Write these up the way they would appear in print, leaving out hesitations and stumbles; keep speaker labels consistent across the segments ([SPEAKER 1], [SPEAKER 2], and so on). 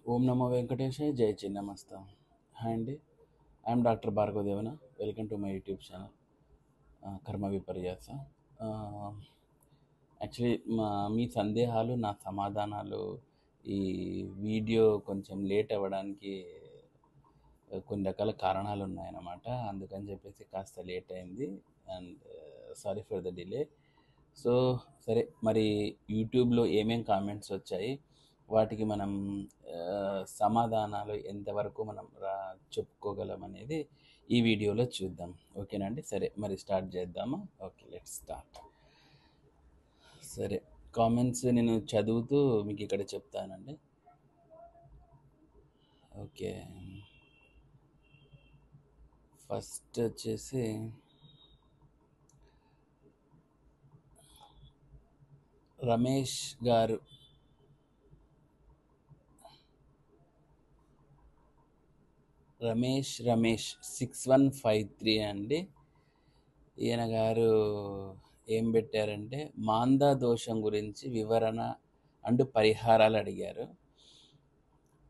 [SPEAKER 1] ఓం నమో వెంకటేశాయ జై చిన్నమస్త. హాయ్ అండి, I'm doctor Bhargava Devana. Welcome to my YouTube channel Karma Viparyasa. Actually మీ సందేహాలు నా సమాధానాలు ఈ వీడియో కొంచెం లేట్ అవ్వడానికి కొన్ని రకాల కారణాలు ఉన్నాయన్నమాట. అందుకని చెప్పేసి కాస్త లేట్ అయింది and sorry for the delay. So సరే, మరి యూట్యూబ్లో ఏమేం కామెంట్స్ వచ్చాయి, వాటికి మనం సమాధానాలు ఎంతవరకు మనం చెప్పుకోగలం అనేది ఈ వీడియోలో చూద్దాం. ఓకేనండి, సరే మరి స్టార్ట్ చేద్దామా? Okay, let's start. సరే, కామెంట్స్ నేను చదువుతూ మీకు ఇక్కడ చెప్తానండి. ఓకే, ఫస్ట్ వచ్చేసి రమేష్ గారు, రమేష్ 6153 అండి. ఈయన గారు ఏం పెట్టారంటే మాందా దోషం గురించి వివరణ అండ్ పరిహారాలు అడిగారు.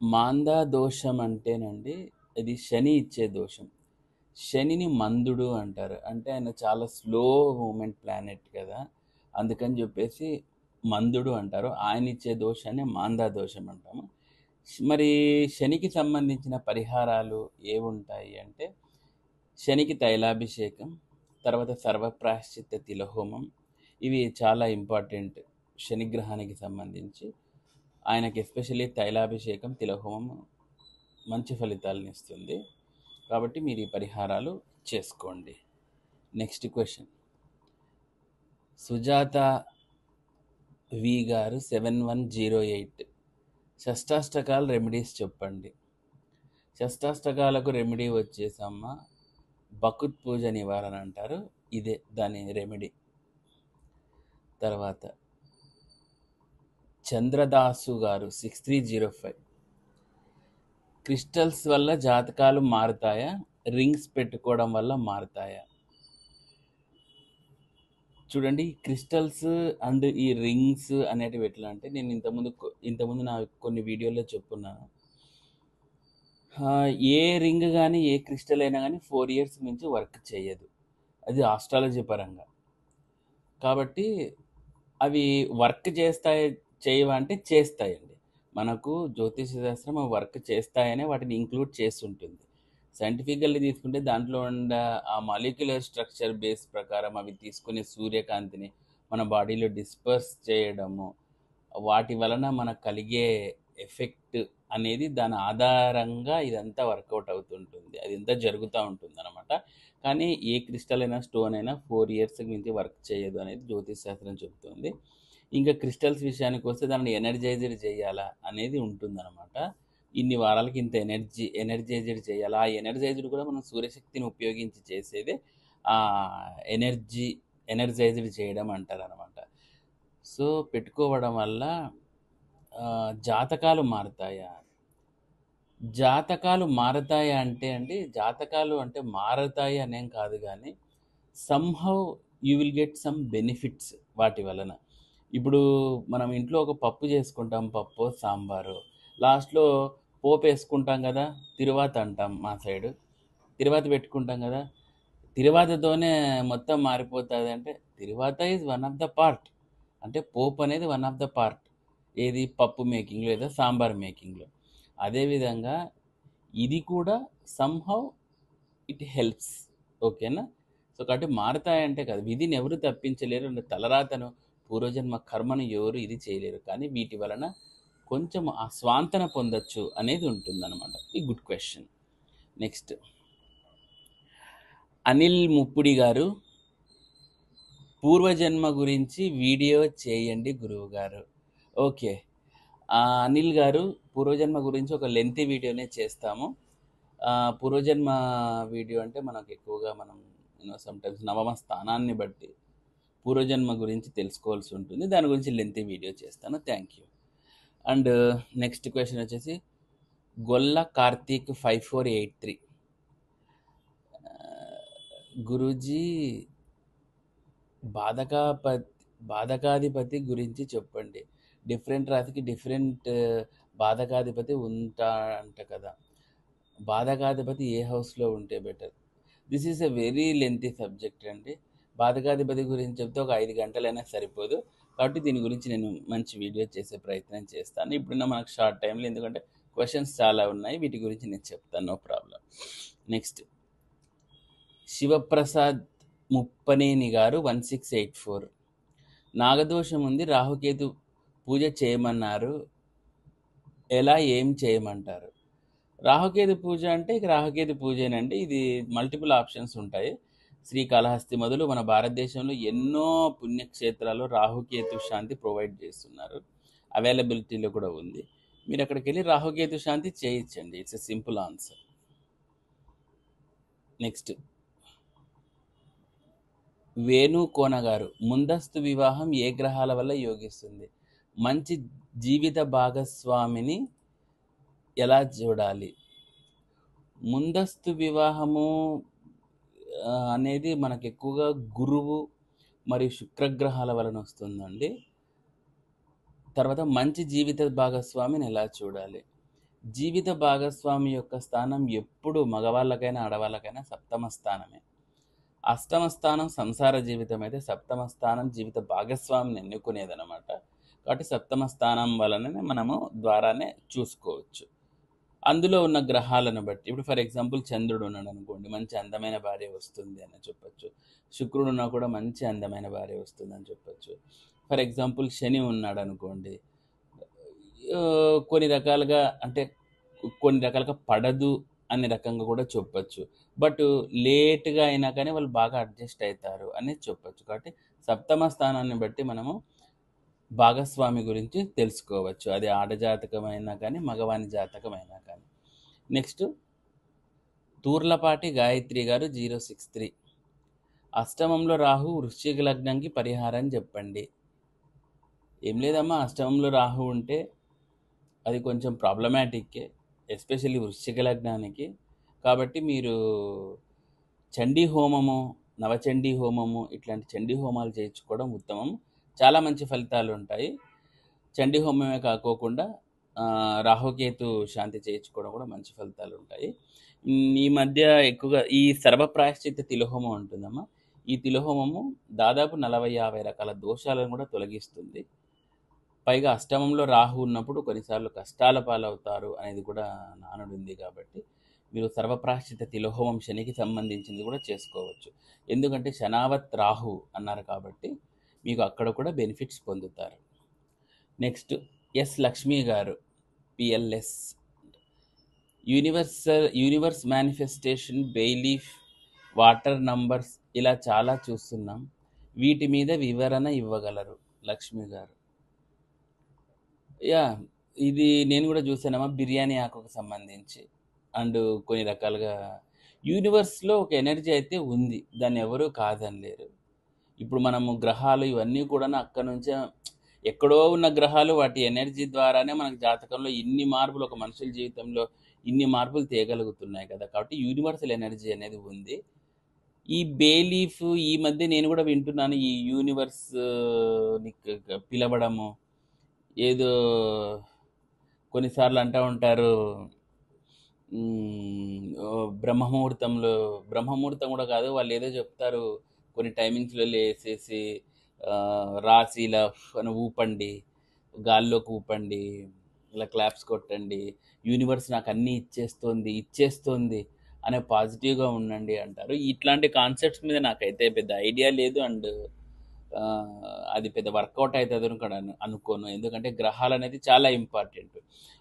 [SPEAKER 1] మాందా దోషం అంటేనండి, ఇది శని ఇచ్చే దోషం. శనిని మందుడు అంటారు, అంటే ఆయన చాలా స్లో మూమెంట్ ప్లానెట్ కదా, అందుకని చెప్పేసి మందుడు అంటారు. ఆయన ఇచ్చే దోషాన్ని మాందా దోషం అంటాము. మరి శనికి సంబంధించిన పరిహారాలు ఏముంటాయి అంటే, శనికి తైలాభిషేకం, తర్వాత సర్వప్రాశ్చిత్త తిలహోమం, ఇవి చాలా ఇంపార్టెంట్ శనిగ్రహానికి సంబంధించి. ఆయనకి ఎస్పెషల్లీ తైలాభిషేకం, తిలహోమం మంచి ఫలితాలను ఇస్తుంది, కాబట్టి మీరు ఈ పరిహారాలు చేసుకోండి. నెక్స్ట్ క్వశ్చన్, సుజాత వి గారు 7108, షష్టాష్టకాల రెమెడీస్ చెప్పండి. షష్టాష్టకాలకు రెమెడీ వచ్చేసమ్మ బకుత్ పూజ నివారణ అంటారు, ఇదే దాని రెమెడీ. తర్వాత చంద్రదాసు గారు 6305, క్రిస్టల్స్ వల్ల జాతకాలు మారుతాయా, రింగ్స్ పెట్టుకోవడం వల్ల మారుతాయా? చూడండి, క్రిస్టల్స్ అండ్ ఈ రింగ్స్ అనేటివి ఎట్లా అంటే, నేను ఇంతకుముందు నా కొన్ని వీడియోల్లో చెప్పున్నాను. ఏ రింగ్ కానీ ఏ క్రిస్టల్ అయినా కానీ 4 years నుంచి వర్క్ చేయదు, అది ఆస్ట్రాలజీ పరంగా. కాబట్టి అవి వర్క్ చేయవా అంటే చేస్తాయండి. మనకు జ్యోతిష శాస్త్రం వర్క్ చేస్తాయనే వాటిని ఇంక్లూడ్ చేస్తుంటుంది. సైంటిఫికల్లీ తీసుకుంటే దాంట్లో ఉన్న ఆ మాలిక్యులర్ స్ట్రక్చర్ బేస్ ప్రకారం అవి తీసుకునే సూర్యకాంతిని మన బాడీలో డిస్పర్స్ చేయడము, వాటి వలన మనకు కలిగే ఎఫెక్ట్ అనేది దాని ఆధారంగా ఇదంతా వర్కౌట్ అవుతుంటుంది, అది ఇంత జరుగుతూ ఉంటుంది అనమాట. కానీ ఏ క్రిస్టల్ అయినా స్టోన్ అయినా 4 years మించి వర్క్ చేయదు అనేది జ్యోతిష్ శాస్త్రం చెబుతుంది. ఇంకా క్రిస్టల్స్ విషయానికి వస్తే దాన్ని ఎనర్జైజ్డ్ చేయాలా అనేది ఉంటుందన్నమాట. ఇన్ని వారాలకి ఇంత ఎనర్జైజ్డ్ చేయాలా, ఆ ఎనర్జైజ్డ్ కూడా మనం సూర్యశక్తిని ఉపయోగించి చేసేదే ఆ ఎనర్జైజ్డ్ చేయడం అంటారు అనమాట. సో పెట్టుకోవడం వల్ల జాతకాలు మారుతాయా? జాతకాలు మారతాయా అంటే అండి, జాతకాలు అంటే మారతాయి అనేం కాదు, కానీ somehow you will get some benefits వాటి వలన. ఇప్పుడు మనం ఇంట్లో ఒక పప్పు చేసుకుంటాం, పప్పు సాంబారు, లాస్ట్లో పోపు వేసుకుంటాం కదా, తిరువాత అంటాం మా సైడు. తిరువాత పెట్టుకుంటాం కదా, తిరువాతతోనే మొత్తం మారిపోతుంది అంటే, తిరువాత is one of the part, అంటే పోపు అనేది వన్ ఆఫ్ ద పార్ట్, ఏది పప్పు మేకింగ్లో లేదా సాంబార్ మేకింగ్లో. అదేవిధంగా ఇది కూడా సమ్హౌ ఇట్ హెల్ప్స్. ఓకేనా? సో కాబట్టి మారతాయంటే కాదు, విధిని ఎవరు తప్పించలేరు, తలరాతను పూర్వజన్మ కర్మను ఎవరు ఇది చేయలేరు, కానీ వీటి వలన కొంచెం ఆ స్వాంతన పొందొచ్చు అనేది ఉంటుందన్నమాట. ఈ గుడ్ క్వశ్చన్. నెక్స్ట్, అనిల్ ముప్పుడి గారు, పూర్వజన్మ గురించి వీడియో చేయండి గురువు గారు. ఓకే, అనిల్ గారు, పూర్వజన్మ గురించి ఒక లెంతీ వీడియోనే చేస్తాము. పూర్వజన్మ వీడియో అంటే మనకు ఎక్కువగా మనం సమ్టైమ్స్ నవమ స్థానాన్ని బట్టి పూర్వజన్మ గురించి తెలుసుకోవాల్సి ఉంటుంది, దాని గురించి లెంతీ వీడియో చేస్తాను. Thank you. And next question వచ్చేసి గొల్ల కార్తీక్ 5483, గురూజీ బాధకాధిపతి గురించి చెప్పండి. డిఫరెంట్ రాశికి డిఫరెంట్ బాధకాధిపతి ఉంటా అంట కదా. బాధకాధిపతి ఏ హౌస్లో ఉంటే better? This is a very lengthy subject అండి. బాధకాధిపతి గురించి చెప్తే ఒక 5 గంటలైనా సరిపోదు. కాబట్టి దీని గురించి నేను మంచి వీడియో చేసే ప్రయత్నం చేస్తాను ఇప్పుడున్న మనకు షార్ట్ టైంలో, ఎందుకంటే క్వశ్చన్స్ చాలా ఉన్నాయి, వీటి గురించి నేను చెప్తాను, no problem. Next Shivaprasad Muppaneni garu 1684, నాగదోషం ఉంది, రాహుకేతు పూజ చేయమన్నారు, ఎలా ఏం చేయమంటారు? రాహుకేతు పూజ అంటే ఇక రాహుకేతు పూజేనండి. ఇది మల్టిపుల్ ఆప్షన్స్ ఉంటాయి. శ్రీకాళహస్తి మొదలు మన భారతదేశంలో ఎన్నో పుణ్యక్షేత్రాలు రాహుకేతు శాంతి ప్రొవైడ్ చేస్తున్నారు, అవైలబిలిటీలో కూడా ఉంది. మీరు అక్కడికి వెళ్ళి రాహుకేతు శాంతి చేయించండి. It's a simple answer. Next Venu Kona గారు, ముందస్తు వివాహం ఏ గ్రహాల వల్ల యోగిస్తుంది? మంచి జీవిత భాగస్వామిని ఎలా చూడాలి? ముందస్తు వివాహము అనేది మనకు ఎక్కువగా గురువు మరియు శుక్రగ్రహాల వలన వస్తుందండి. తర్వాత మంచి జీవిత భాగస్వామిని ఎలా చూడాలి? జీవిత భాగస్వామి యొక్క స్థానం ఎప్పుడు మగవాళ్ళకైనా ఆడవాళ్ళకైనా సప్తమ స్థానమే. అష్టమ స్థానం సంసార జీవితం అయితే, సప్తమ స్థానం జీవిత భాగస్వామిని ఎన్నుకునేదనమాట. కాబట్టి సప్తమ స్థానం వలననే మనము ద్వారానే చూసుకోవచ్చు అందులో ఉన్న గ్రహాలను బట్టి. ఇప్పుడు ఫర్ ఎగ్జాంపుల్ చంద్రుడు ఉన్నాడు అనుకోండి, మంచి అందమైన భార్య వస్తుంది అని చెప్పొచ్చు. శుక్రుడు ఉన్నా కూడా మంచి అందమైన భార్య వస్తుంది అని చెప్పొచ్చు. ఫర్ ఎగ్జాంపుల్ శని ఉన్నాడు అనుకోండి, కొన్ని రకాలుగా అంటే కొన్ని రకాలుగా పడదు అనే రకంగా కూడా చెప్పొచ్చు. బట్ లేట్గా అయినా కానీ వాళ్ళు బాగా అడ్జస్ట్ అవుతారు అనేది చెప్పొచ్చు. కాబట్టి సప్తమ స్థానాన్ని బట్టి మనము భాగస్వామి గురించి తెలుసుకోవచ్చు, అది ఆడజాతకమైనా కానీ మగవాని జాతకమైనా కానీ. నెక్స్ట్ తూర్లపాటి గాయత్రి గారు 063, అష్టమంలో రాహు వృశ్చిక లగ్నంకి పరిహారం చెప్పండి. ఏం లేదమ్మా, అష్టమంలో రాహు ఉంటే అది కొంచెం ప్రాబ్లమాటిక్కే, ఎస్పెషల్లీ వృశ్చిక లగ్నానికి. కాబట్టి మీరు చండీ హోమము, నవచండీ హోమము, ఇట్లాంటి చండీ హోమాలు చేయించుకోవడం ఉత్తమం, చాలా మంచి ఫలితాలు ఉంటాయి. చండీ హోమమే కాకోకుండా రాహుకేతు శాంతి చేయించుకోవడం కూడా మంచి ఫలితాలు ఉంటాయి. ఈ మధ్య ఎక్కువగా ఈ సర్వప్రాయశ్చిత్త తిలహోమం ఉంటుందమ్మా. ఈ తిలహోమము దాదాపు 40-50 రకాల దోషాలను కూడా తొలగిస్తుంది. పైగా అష్టమంలో రాహు ఉన్నప్పుడు కొన్నిసార్లు కష్టాల పాలవుతారు అనేది కూడా నానుడు ఉంది. కాబట్టి మీరు సర్వప్రాయశ్చిత్త తిలహోమం శనికి సంబంధించింది కూడా చేసుకోవచ్చు, ఎందుకంటే శనావత్ రాహు అన్నారు కాబట్టి మీకు అక్కడ కూడా బెనిఫిట్స్ పొందుతారు. నెక్స్ట్ ఎస్ లక్ష్మి గారు, PLS, universe manifestation, belief, water numbers ఇలా చాలా చూస్తున్నాం, వీటి మీద వివరణ ఇవ్వగలరు? లక్ష్మి గారు, యా, ఇది నేను కూడా చూసానమ్మా, బిర్యానీ ఆకుకు సంబంధించి అండ్ కొన్ని రకాలుగా యూనివర్స్లో ఒక ఎనర్జీ అయితే ఉంది, దాన్ని ఎవరూ కాదనలేరు. ఇప్పుడు మనము గ్రహాలు ఇవన్నీ కూడా అక్కడ నుంచే, ఎక్కడో ఉన్న గ్రహాలు వాటి ఎనర్జీ ద్వారానే మనకు జాతకంలో ఇన్ని మార్పులు, ఒక మనుషుల జీవితంలో ఇన్ని మార్పులు తేగలుగుతున్నాయి కదా. కాబట్టి యూనివర్సల్ ఎనర్జీ అనేది ఉంది. ఈ బేలీఫ్ ఈ మధ్య నేను కూడా వింటున్నాను, ఈ యూనివర్స్ పిలవడము, ఏదో కొన్నిసార్లు అంటూ ఉంటారు బ్రహ్మముహూర్తం కూడా కాదు, వాళ్ళు ఏదో చెప్తారు కొన్ని టైమింగ్స్లో లేసేసి రాశిలా అని ఊపండి, గాల్లోకి ఊపండి, ఇలా క్లాప్స్ కొట్టండి, యూనివర్స్ నాకు అన్నీ ఇచ్చేస్తోంది అనే పాజిటివ్గా ఉండండి అంటారు. ఇట్లాంటి కాన్సెప్ట్స్ మీద నాకైతే పెద్ద ఐడియా లేదు, అండ్ అది పెద్ద వర్కౌట్ అవుతుంది అని కూడా అనుకోను, ఎందుకంటే గ్రహాలు అనేది చాలా ఇంపార్టెంట్.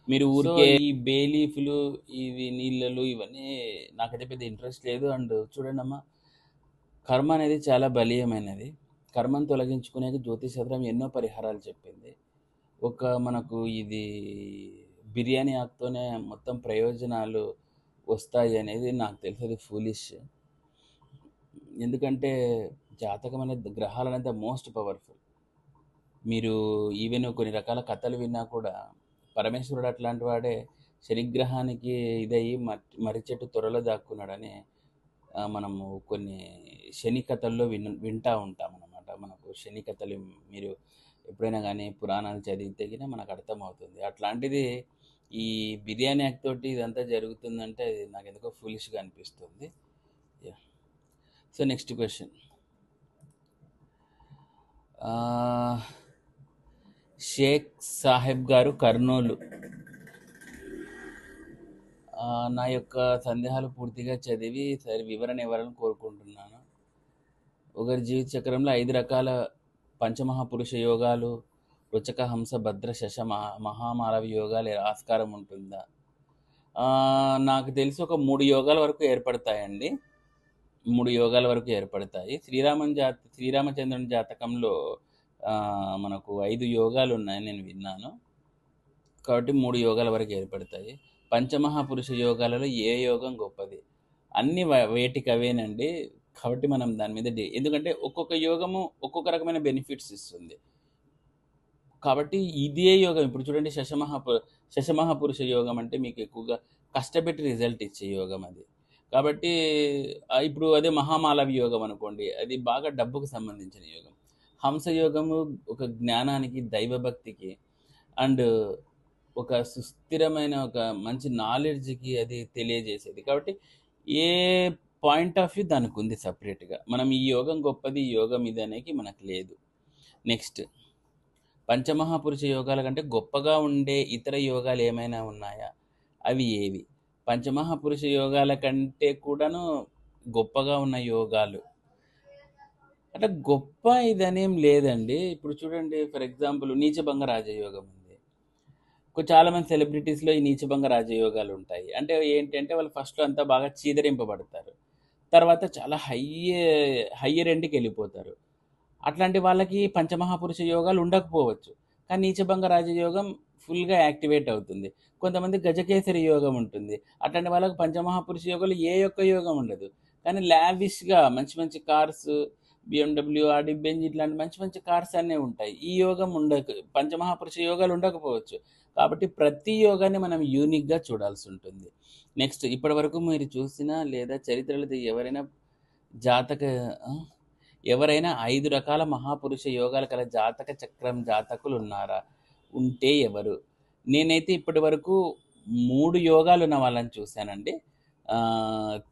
[SPEAKER 1] మీరు ఊరికే ఈ బేలీఫ్లు, ఇవి నీళ్ళలు, ఇవన్నీ నాకైతే పెద్ద ఇంట్రెస్ట్ లేదు. అండ్ చూడండి అమ్మా, కర్మ అనేది చాలా బలీయమైనది. కర్మను తొలగించుకునే జ్యోతిషశాస్త్రం ఎన్నో పరిహారాలు చెప్పింది. మనకు ఇది బిర్యానీ ఆకుతోనే మొత్తం ప్రయోజనాలు వస్తాయి అనేది నాకు తెలిసేది ఫూలిష్. ఎందుకంటే జాతకం అనేది, గ్రహాలు అనేది మోస్ట్ పవర్ఫుల్. మీరు ఈవెన్ కొన్ని రకాల కథలు విన్నా కూడా పరమేశ్వరుడు అట్లాంటి వాడే శనిగ్రహానికి ఇదయ్యి మర్రి చెట్టు త్వరలో దాక్కున్నాడని మనము కొన్ని శని కథల్లో వింటూ ఉంటాం అన్నమాట. మనకు శని కథలు మీరు ఎప్పుడైనా కానీ పురాణాలు చదివితే మనకు అర్థమవుతుంది. అట్లాంటిది ఈ బిర్యానీ యాక్ట్ తోటి ఇదంతా జరుగుతుందంటే అది నాకు ఎందుకో ఫూలిష్గా అనిపిస్తుంది. So next question, Sheikh Saheb garu Kurnool. నా యొక్క సందేహాలు పూర్తిగా చదివి సరి వివరణ ఇవ్వాలని కోరుకుంటున్నాను. ఒకరి జీవిత చక్రంలో 5 రకాల పంచమహాపురుష యోగాలు, రుచక హంస భద్ర శశ మహామాలవి యోగాలు ఆస్కారం ఉంటుందా? నాకు తెలిసి ఒక 3 యోగాల వరకు ఏర్పడతాయండి. 3 యోగాల వరకు ఏర్పడతాయి. శ్రీరామచంద్రుని జాతకంలో మనకు 5 యోగాలు ఉన్నాయని నేను విన్నాను. కాబట్టి 3 యోగాల వరకు ఏర్పడతాయి. పంచమహాపురుష యోగాలలో ఏ యోగం గొప్పది? అన్ని వేటికి అవేనండి. కాబట్టి మనం దాని మీద ఎందుకంటే ఒక్కొక్క యోగము ఒక్కొక్క రకమైన బెనిఫిట్స్ ఇస్తుంది. కాబట్టి ఇదే యోగం ఇప్పుడు చూడండి, శశమహాపురుష యోగం అంటే మీకు ఎక్కువగా కష్టపెట్టి రిజల్ట్ ఇచ్చే యోగం అది. కాబట్టి ఇప్పుడు అదే మహామాలవి యోగం అనుకోండి, అది బాగా డబ్బుకు సంబంధించిన యోగం. హంస యోగము ఒక జ్ఞానానికి, దైవభక్తికి అండ్ ఒక సుస్థిరమైన ఒక మంచి నాలెడ్జ్కి అది తెలియజేసేది. కాబట్టి ఏ పాయింట్ ఆఫ్ వ్యూ దానికి ఉంది సపరేట్గా. మనం ఈ యోగం గొప్పది, ఈ యోగం ఇది అనేది మనకు లేదు. నెక్స్ట్, పంచమహాపురుష యోగాల కంటే గొప్పగా ఉండే ఇతర యోగాలు ఏమైనా ఉన్నాయా? అవి ఏవి? పంచమహాపురుష యోగాల కంటే కూడాను గొప్పగా ఉన్న యోగాలు అంటే గొప్ప ఇదనేం లేదండి. ఇప్పుడు చూడండి, ఫర్ ఎగ్జాంపుల్ నీచభంగ రాజయోగం ఉంది. చాలామంది సెలబ్రిటీస్లో ఈ నీచభంగ రాజయోగాలు ఉంటాయి. అంటే ఏంటంటే వాళ్ళు ఫస్ట్లో అంతా బాగా చీదరింపబడతారు, తర్వాత చాలా హయ్యర్ ఎండ్కి వెళ్ళిపోతారు. అట్లాంటి వాళ్ళకి పంచమహాపురుష యోగాలు ఉండకపోవచ్చు, కానీ నీచభంగ రాజయోగం ఫుల్గా యాక్టివేట్ అవుతుంది. కొంతమంది గజకేసరి యోగం ఉంటుంది. అట్లాంటి వాళ్ళకి పంచమహాపురుష యోగాలు ఏ యొక్క యోగం ఉండదు, కానీ లావిష్గా మంచి మంచి కార్స్, BMW, ఆడి, బెంజ్ ఇట్లాంటి మంచి మంచి కార్స్ అన్నీ ఉంటాయి. ఈ యోగం పంచమహాపురుష యోగాలు ఉండకపోవచ్చు. కాబట్టి ప్రతి యోగాన్ని మనం యూనిక్గా చూడాల్సి ఉంటుంది. నెక్స్ట్, ఇప్పటి వరకు మీరు చూసిన లేదా చరిత్రలో ఎవరైనా 5 రకాల మహాపురుష యోగాలు కల జాతక చక్రం జాతకులు ఉన్నారా? ఉంటే ఎవరు? నేనైతే ఇప్పటి వరకు 3 యోగాలు ఉన్న వాళ్ళని చూశానండి.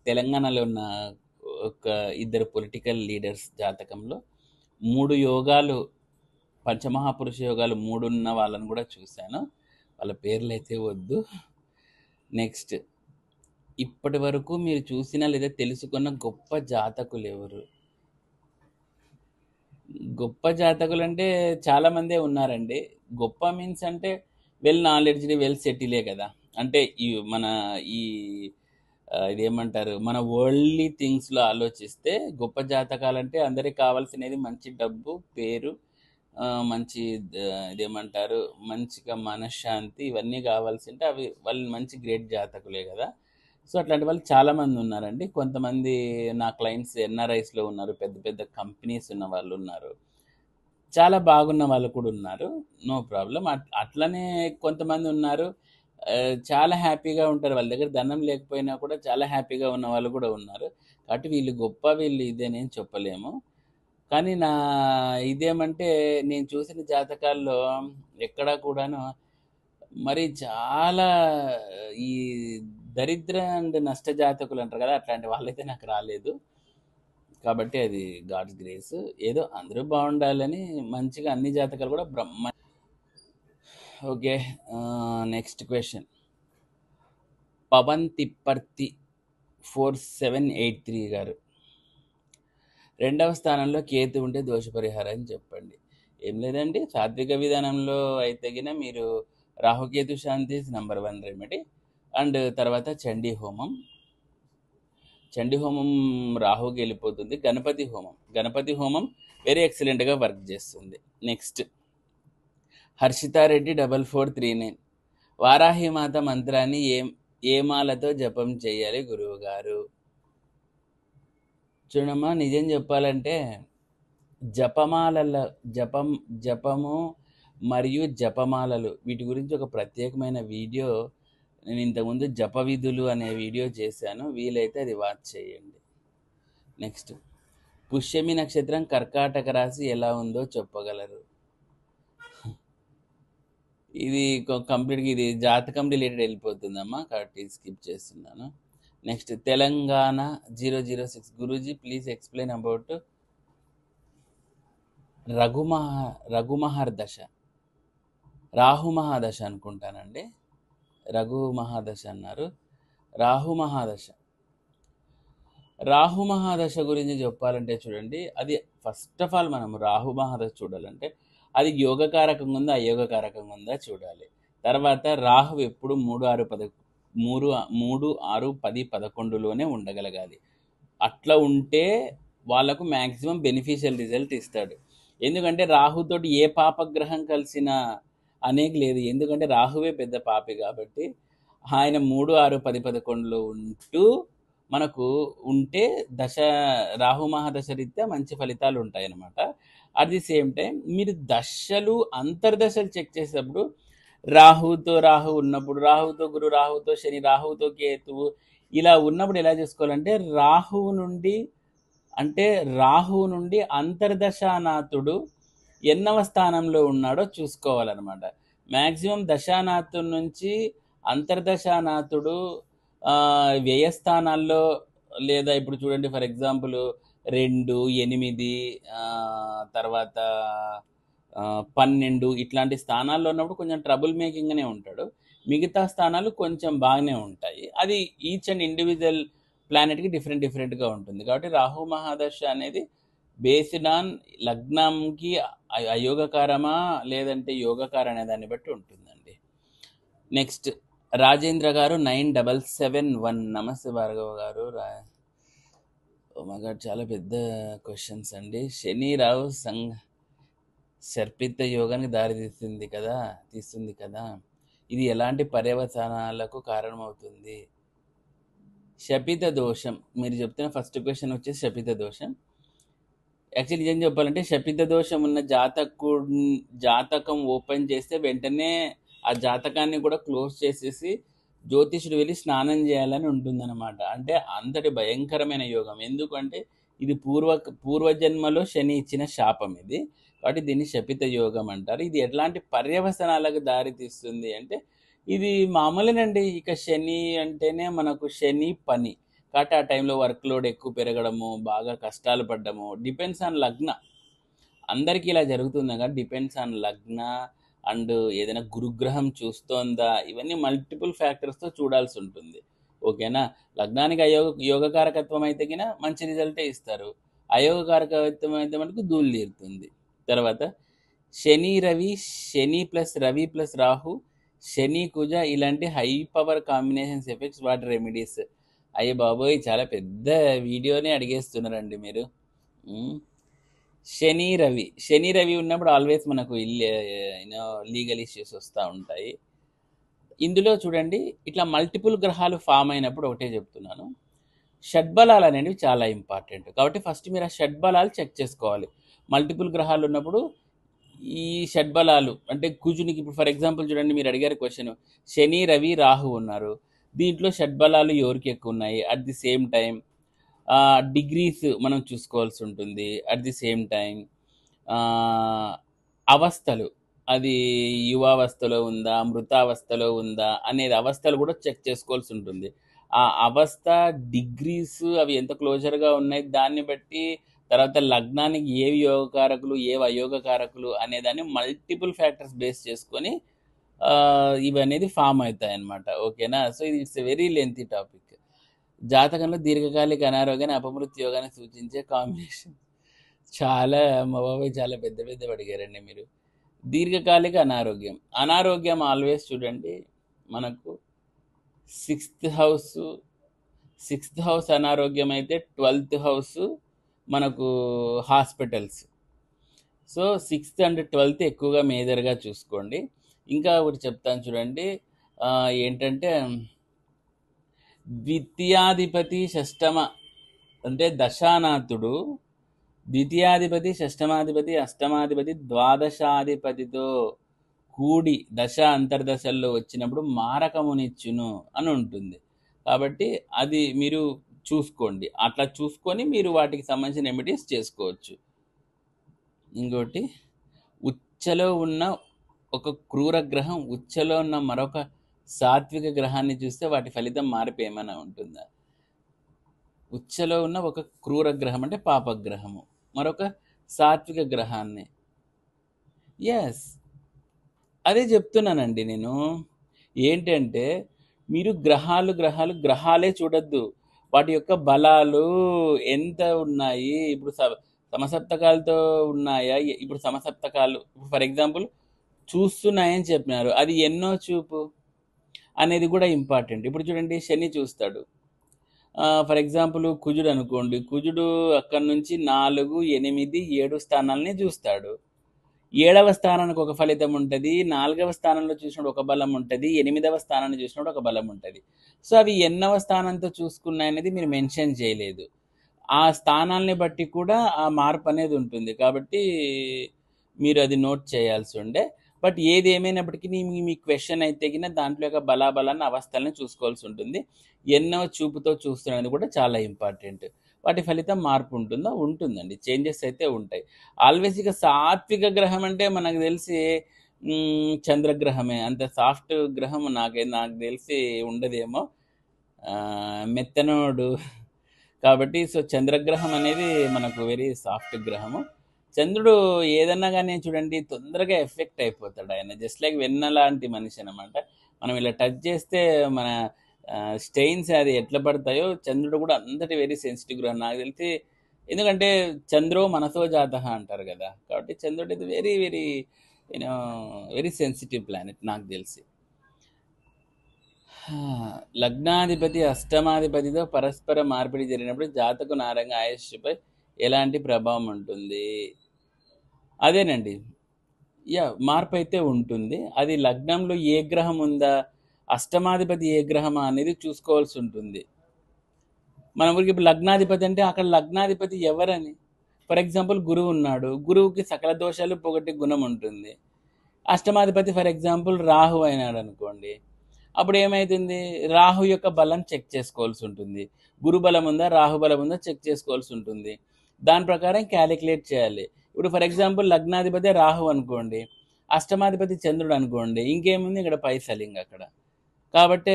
[SPEAKER 1] తెలంగాణలో ఉన్న ఒక 2 పొలిటికల్ లీడర్స్ జాతకంలో 3 యోగాలు, పంచమహాపురుష యోగాలు 3 ఉన్న వాళ్ళని కూడా చూశాను. వాళ్ళ పేర్లు అయితే వద్దు. నెక్స్ట్, ఇప్పటి వరకు మీరు చూసిన లేదా తెలుసుకున్న గొప్ప జాతకులు ఎవరు? గొప్ప జాతకులు అంటే చాలామందే ఉన్నారండి. గొప్ప మీన్స్ అంటే వెల్ నాలెడ్జ్డ్, వెల్ సెటిలే కదా. అంటే ఇదేమంటారు, మన వరల్డ్లీ థింగ్స్లో ఆలోచిస్తే గొప్ప జాతకాలంటే అందరికి కావాల్సినది మంచి డబ్బు, పేరు, మంచి ఇదేమంటారు మంచిగా మనశ్శాంతి, ఇవన్నీ కావాల్సి ఉంటే అవి వాళ్ళు మంచి గ్రేట్ జాతకులే కదా. సో అట్లాంటి వాళ్ళు చాలామంది ఉన్నారండి. కొంతమంది నా క్లయింట్స్ ఎన్ఆర్ఐస్లో ఉన్నారు, పెద్ద పెద్ద కంపెనీస్ ఉన్న వాళ్ళు ఉన్నారు, చాలా బాగున్న వాళ్ళు కూడా ఉన్నారు. No problem. అట్లనే కొంతమంది ఉన్నారు, చాలా హ్యాపీగా ఉంటారు, వాళ్ళ దగ్గర ధనం లేకపోయినా కూడా చాలా హ్యాపీగా ఉన్న వాళ్ళు కూడా ఉన్నారు. కాబట్టి వీళ్ళు గొప్ప, వీళ్ళు ఇదేనేం చెప్పలేము. కానీ ఇదేమంటే నేను చూసిన జాతకాల్లో ఎక్కడా కూడాను మరి చాలా ఈ దరిద్ర అండ్ నష్ట జాతకులు అంటారు కదా, అట్లాంటి వాళ్ళైతే నాకు రాలేదు. కాబట్టి అది గాడ్స్ గ్రేస్. ఏదో అందరూ బాగుండాలని మంచిగా అన్ని జాతకాలు కూడా okay. Next question, Pawan Tipparthi 4783 garu, 2వ స్థానంలో కేతు ఉంటే దోషపరిహారం చెప్పండి. ఏం లేదండి, సాత్విక విధానంలో అయితే గిన మీరు రాహుకేతు శాంతి నంబర్ 1 రెమెడీ. అండ్ తర్వాత చండీ హోమం రాహుకి వెళ్ళిపోతుంది. గణపతి హోమం వెరీ ఎక్సలెంట్గా వర్క్ చేస్తుంది. నెక్స్ట్, హర్షితారెడ్డి 4439, వారాహిమాత మంత్రాన్ని ఏ మాలతో జపం చేయాలి గురువు గారు? చూడమ్మా, నిజం చెప్పాలంటే జపము మరియు జపమాలలు వీటి గురించి ఒక ప్రత్యేకమైన వీడియో నేను ఇంతకుముందు జప విధులు అనే వీడియో చేశాను, వీలైతే అది వాచ్ చేయండి. నెక్స్ట్, పుష్యమి నక్షత్రం కర్కాటక రాశి ఎలా ఉందో చెప్పగలరు? ఇది కంప్లీట్గా ఇది జాతకం రిలేటెడ్ వెళ్ళిపోతుందమ్మా, కాబట్టి స్కిప్ చేస్తున్నాను. Next Telangana 006 guruji please explain about రఘుమహర్ దశ, రాహు మహాదశ అనుకుంటానండి. రఘు మహాదశ అన్నారు. రాహు మహాదశ గురించి చెప్పాలంటే చూడండి, అది ఫస్ట్ ఆఫ్ ఆల్ మనం రాహు మహాదశ చూడాలంటే అది యోగకారకంగా ఉందా అయోగకారకంగా ఉందా చూడాలి. తర్వాత రాహు ఎప్పుడు 3, 6, 10, 11లోనే ఉండగలగాలి. అట్లా ఉంటే వాళ్ళకు మ్యాక్సిమం బెనిఫిషియల్ రిజల్ట్ ఇస్తాడు. ఎందుకంటే రాహుతోటి ఏ పాపగ్రహం కలిసినా అనేక లేదు, ఎందుకంటే రాహువే పెద్ద పాపి కాబట్టి ఆయన 3, 6, 10, 11లో ఉంటూ మనకు ఉంటే రాహు మహాదశ రీత్యా మంచి ఫలితాలు ఉంటాయి అన్నమాట. అట్ ది సేమ్ టైం మీరు అంతర్దశలు చెక్ చేసేటప్పుడు రాహుతో ఉన్నప్పుడు, రాహుతో గురు, రాహుతో శని, రాహుతో కేతువు ఇలా ఉన్నప్పుడు ఎలా చేసుకోవాలంటే రాహువు నుండి అంతర్దశానాథుడు ఎన్నవ స్థానంలో ఉన్నాడో చూసుకోవాలన్నమాట. మ్యాక్సిమం దశానాథుడి నుంచి అంతర్దశానాథుడు వ్యయస్థానాల్లో, లేదా ఇప్పుడు చూడండి ఫర్ ఎగ్జాంపుల్ 2, 8, తర్వాత 12 ఇట్లాంటి స్థానాల్లో ఉన్నప్పుడు కొంచెం ట్రబుల్ మేకింగ్గానే ఉంటాడు. మిగతా స్థానాలు కొంచెం బాగానే ఉంటాయి. అది ఈచ్ అండ్ ఇండివిజువల్ ప్లానెట్కి డిఫరెంట్గా ఉంటుంది. కాబట్టి రాహు మహాదశ అనేది బేస్డ్ ఆన్ లగ్నంకి అయోగకారమా లేదంటే యోగకార అనే దాన్ని బట్టి ఉంటుందండి. నెక్స్ట్ రాజేంద్ర గారు 9771 నమస్తే భార్గవ గారు. మగాడు చాలా పెద్ద క్వశ్చన్స్ అండి. శని రావు శర్పిత యోగానికి దారి తీస్తుంది కదా, ఇది ఎలాంటి పర్యవసానాలకు కారణమవుతుంది? శపిత దోషం మీరు చెప్తున్న ఫస్ట్ క్వశ్చన్ వచ్చేసి శపిత దోషం. యాక్చువల్లీ ఏం చెప్పాలంటే శపిత దోషం ఉన్న జాతకం ఓపెన్ చేస్తే వెంటనే ఆ జాతకాన్ని కూడా క్లోజ్ చేసేసి జ్యోతిషుడు వెళ్ళి స్నానం చేయాలని ఉంటుందన్నమాట. అంటే అంతటి భయంకరమైన యోగం. ఎందుకంటే ఇది పూర్వజన్మలో శని ఇచ్చిన శాపం ఇది, కాబట్టి దీన్ని శపిత యోగం అంటారు. ఇది ఎట్లాంటి పర్యవసనాలకు దారి తీస్తుంది అంటే ఇది మామూలేనండి. ఇక శని అంటేనే మనకు శని పని, కాబట్టి ఆ టైంలో వర్క్ లోడ్ ఎక్కువ పెరగడము, బాగా కష్టాలు పడ్డము, డిపెండ్స్ ఆన్ లగ్న. అందరికీ ఇలా జరుగుతుందా కానీ డిపెండ్స్ ఆన్ లగ్న అండ్ ఏదైనా గురుగ్రహం చూస్తోందా, ఇవన్నీ మల్టిపుల్ ఫ్యాక్టర్స్తో చూడాల్సి ఉంటుంది. ఓకేనా? లగ్నానికి యోగకారకత్వం అయితే కిన మంచి రిజల్టే ఇస్తారు, అయోగకారకత్వం అయితే మనకు ధూళి తీరుతుంది. తర్వాత శని ప్లస్ రవి ప్లస్ రాహు, శని కుజ ఇలాంటి హై పవర్ కాంబినేషన్స్ ఎఫెక్ట్స్, వాటి రెమెడీస్. అయ్యే బాబోయ్, చాలా పెద్ద వీడియోనే అడిగేస్తున్నారండి మీరు. శని రవి ఉన్నప్పుడు ఆల్వేస్ మనకు లీగల్ ఇష్యూస్ వస్తూ ఉంటాయి. ఇందులో చూడండి, ఇట్లా మల్టిపుల్ గ్రహాలు ఫామ్ అయినప్పుడు ఒకటే చెప్తున్నాను, షడ్బలాలు అనేవి చాలా ఇంపార్టెంట్. కాబట్టి ఫస్ట్ మీరు ఆ షడ్బలాలు చెక్ చేసుకోవాలి. మల్టిపుల్ గ్రహాలు ఉన్నప్పుడు ఈ షడ్బలాలు అంటే కుజునికి, ఇప్పుడు ఫర్ ఎగ్జాంపుల్ చూడండి, మీరు అడిగారు క్వశ్చన్, శని రవి రాహు ఉన్నారు, దీంట్లో షడ్బలాలు ఎవరికి ఎక్కువ ఉన్నాయి, at the same time degrees మనం చూసుకోవాల్సి ఉంటుంది. అట్ ది సేమ్ టైం అవస్థలు, అది యువావస్థలో ఉందా మృతావస్థలో ఉందా అనేది అవస్థలు కూడా చెక్ చేసుకోవాల్సి ఉంటుంది. ఆ అవస్థ డిగ్రీస్ అవి ఎంత క్లోజర్గా ఉన్నాయి దాన్ని బట్టి, తర్వాత లగ్నానికి ఏవి యోగకారకులు ఏవి అయోగకారకులు అనేదాన్ని మల్టిపుల్ ఫ్యాక్టర్స్ బేస్ చేసుకొని ఇవి అనేది ఫామ్ అవుతాయి అన్నమాట. ఓకేనా? సో ఇది it's a very lengthy topic. జాతకంలో దీర్ఘకాలిక అనారోగ్యాన్ని అపమృత్యు యోగాన్ని సూచించే కాంబినేషన్ చాలా, మా బాబాయ్ చాలా పెద్ద అడిగారండి మీరు. దీర్ఘకాలిక అనారోగ్యం ఆల్వేస్ చూడండి, మనకు 6th హౌస్ అనారోగ్యం అయితే 12th హౌస్ మనకు hospitals. So 6th and 12th ఎక్కువగా మేజర్గా చూసుకోండి. ఇంకా ఒకటి చెప్తాను చూడండి, ఏంటంటే ద్వితీయాధిపతి షష్టమ అంటే దశానాథుడు, ద్వితీయాధిపతి షష్టమాధిపతి అష్టమాధిపతి ద్వాదశాధిపతితో కూడి దశ అంతర్దశల్లో వచ్చినప్పుడు మారకమునిచ్చును అని ఉంటుంది. కాబట్టి అది మీరు చూసుకోండి, అట్లా చూసుకొని మీరు వాటికి సంబంధించిన రెమెడీస్ చేసుకోవచ్చు. ఇంకోటి ఉచ్చలో ఉన్న ఒక క్రూర గ్రహం ఉచ్చలో ఉన్న మరొక సాత్విక గ్రహాన్ని చూస్తే వాటి ఫలితం మార్పు ఏమైనా ఉంటుందా? ఉచ్చలో ఉన్న ఒక క్రూర గ్రహం అంటే పాపగ్రహము, మరొక సాత్విక గ్రహాన్ని. ఎస్, అదే చెప్తున్నానండి నేను. ఏంటంటే మీరు గ్రహాలే చూడొద్దు, వాటి యొక్క బలాలు ఎంత ఉన్నాయి. ఇప్పుడు సమసప్తకాలతో ఉన్నాయా? ఇప్పుడు సమసప్తకాలు ఫర్ ఎగ్జాంపుల్ చూస్తున్నాయని చెప్పినారు, అది ఎన్నో చూపు అనేది కూడా ఇంపార్టెంట్. ఇప్పుడు చూడండి, శని చూస్తాడు. ఫర్ ఎగ్జాంపుల్ కుజుడు అనుకోండి, కుజుడు అక్కడి నుంచి 4, 8, 7 స్థానాలని చూస్తాడు. 7వ స్థానానికి ఒక ఫలితం ఉంటుంది, 4వ స్థానంలో చూసినప్పుడు ఒక బలం ఉంటుంది, 8వ స్థానాన్ని చూసినప్పుడు ఒక బలం ఉంటుంది. సో అవి ఎన్నవ స్థానంతో చూసుకున్నాయనేది మీరు మెన్షన్ చేయలేదు. ఆ స్థానాల్ని బట్టి కూడా ఆ మార్పు అనేది ఉంటుంది, కాబట్టి మీరు అది నోట్ చేయాల్సి ఉండే. బట్ ఏది ఏమైనప్పటికీ మీ క్వశ్చన్ అయితే కింద దాంట్లో యొక్క బలాబలాన్ని అవస్థల్ని చూసుకోవాల్సి ఉంటుంది. ఎన్నో చూపుతో చూస్తున్నది కూడా చాలా ఇంపార్టెంట్. వాటి ఫలితం మార్పు ఉంటుందా? ఉంటుందండి, చేంజెస్ అయితే ఉంటాయి. ఆల్వేస్ ఇక సాత్విక గ్రహం అంటే మనకు తెలిసి చంద్రగ్రహమే. అంత సాఫ్ట్ గ్రహం నాకు తెలిసి ఉండదేమో, మెత్తనోడు కాబట్టి. సో చంద్రగ్రహం అనేది మనకు వెరీ సాఫ్ట్ గ్రహము. చంద్రుడు ఏదన్నా కానీ చూడండి తొందరగా ఎఫెక్ట్ అయిపోతాడు. ఆయన జస్ట్ లైక్ వెన్న లాంటి మనిషి అనమాట. మనం ఇలా టచ్ చేస్తే మన స్టెయిన్స్ అది ఎట్లా పడతాయో, చంద్రుడు కూడా అంతటి వెరీ సెన్సిటివ్ గ్రహం నాకు తెలిసి. ఎందుకంటే చంద్రో మనసో జాత అంటారు కదా, కాబట్టి చంద్రుడు ఇది very very very sensitive planet నాకు తెలిసి. లగ్నాధిపతి అష్టమాధిపతితో పరస్పర మార్పిడి జరిగినప్పుడు జాతకు నారంగా ఆయుష్పై ఎలాంటి ప్రభావం ఉంటుంది? అదేనండి, మార్పు అయితే ఉంటుంది. అది లగ్నంలో ఏ గ్రహం ఉందా, అష్టమాధిపతి ఏ గ్రహమా అనేది చూసుకోవాల్సి ఉంటుంది. మన ఊరికి ఇప్పుడు లగ్నాధిపతి అంటే అక్కడ లగ్నాధిపతి ఎవరని, ఫర్ ఎగ్జాంపుల్ గురువు ఉన్నాడు, గురువుకి సకల దోషాలు పోగొట్టే గుణం ఉంటుంది. అష్టమాధిపతి ఫర్ ఎగ్జాంపుల్ రాహు అయినాడు అనుకోండి, అప్పుడు ఏమవుతుంది, రాహు యొక్క బలం చెక్ చేసుకోవాల్సి ఉంటుంది. గురు బలం ఉందా, రాహు బలం ఉందా చెక్ చేసుకోవాల్సి ఉంటుంది. దాని ప్రకారం క్యాలిక్యులేట్ చేయాలి. ఇప్పుడు ఫర్ ఎగ్జాంపుల్ లగ్నాధిపతి రాహు అనుకోండి, అష్టమాధిపతి చంద్రుడు అనుకోండి, ఇంకేముంది ఇక్కడ పైసలింగ్ అక్కడ. కాబట్టి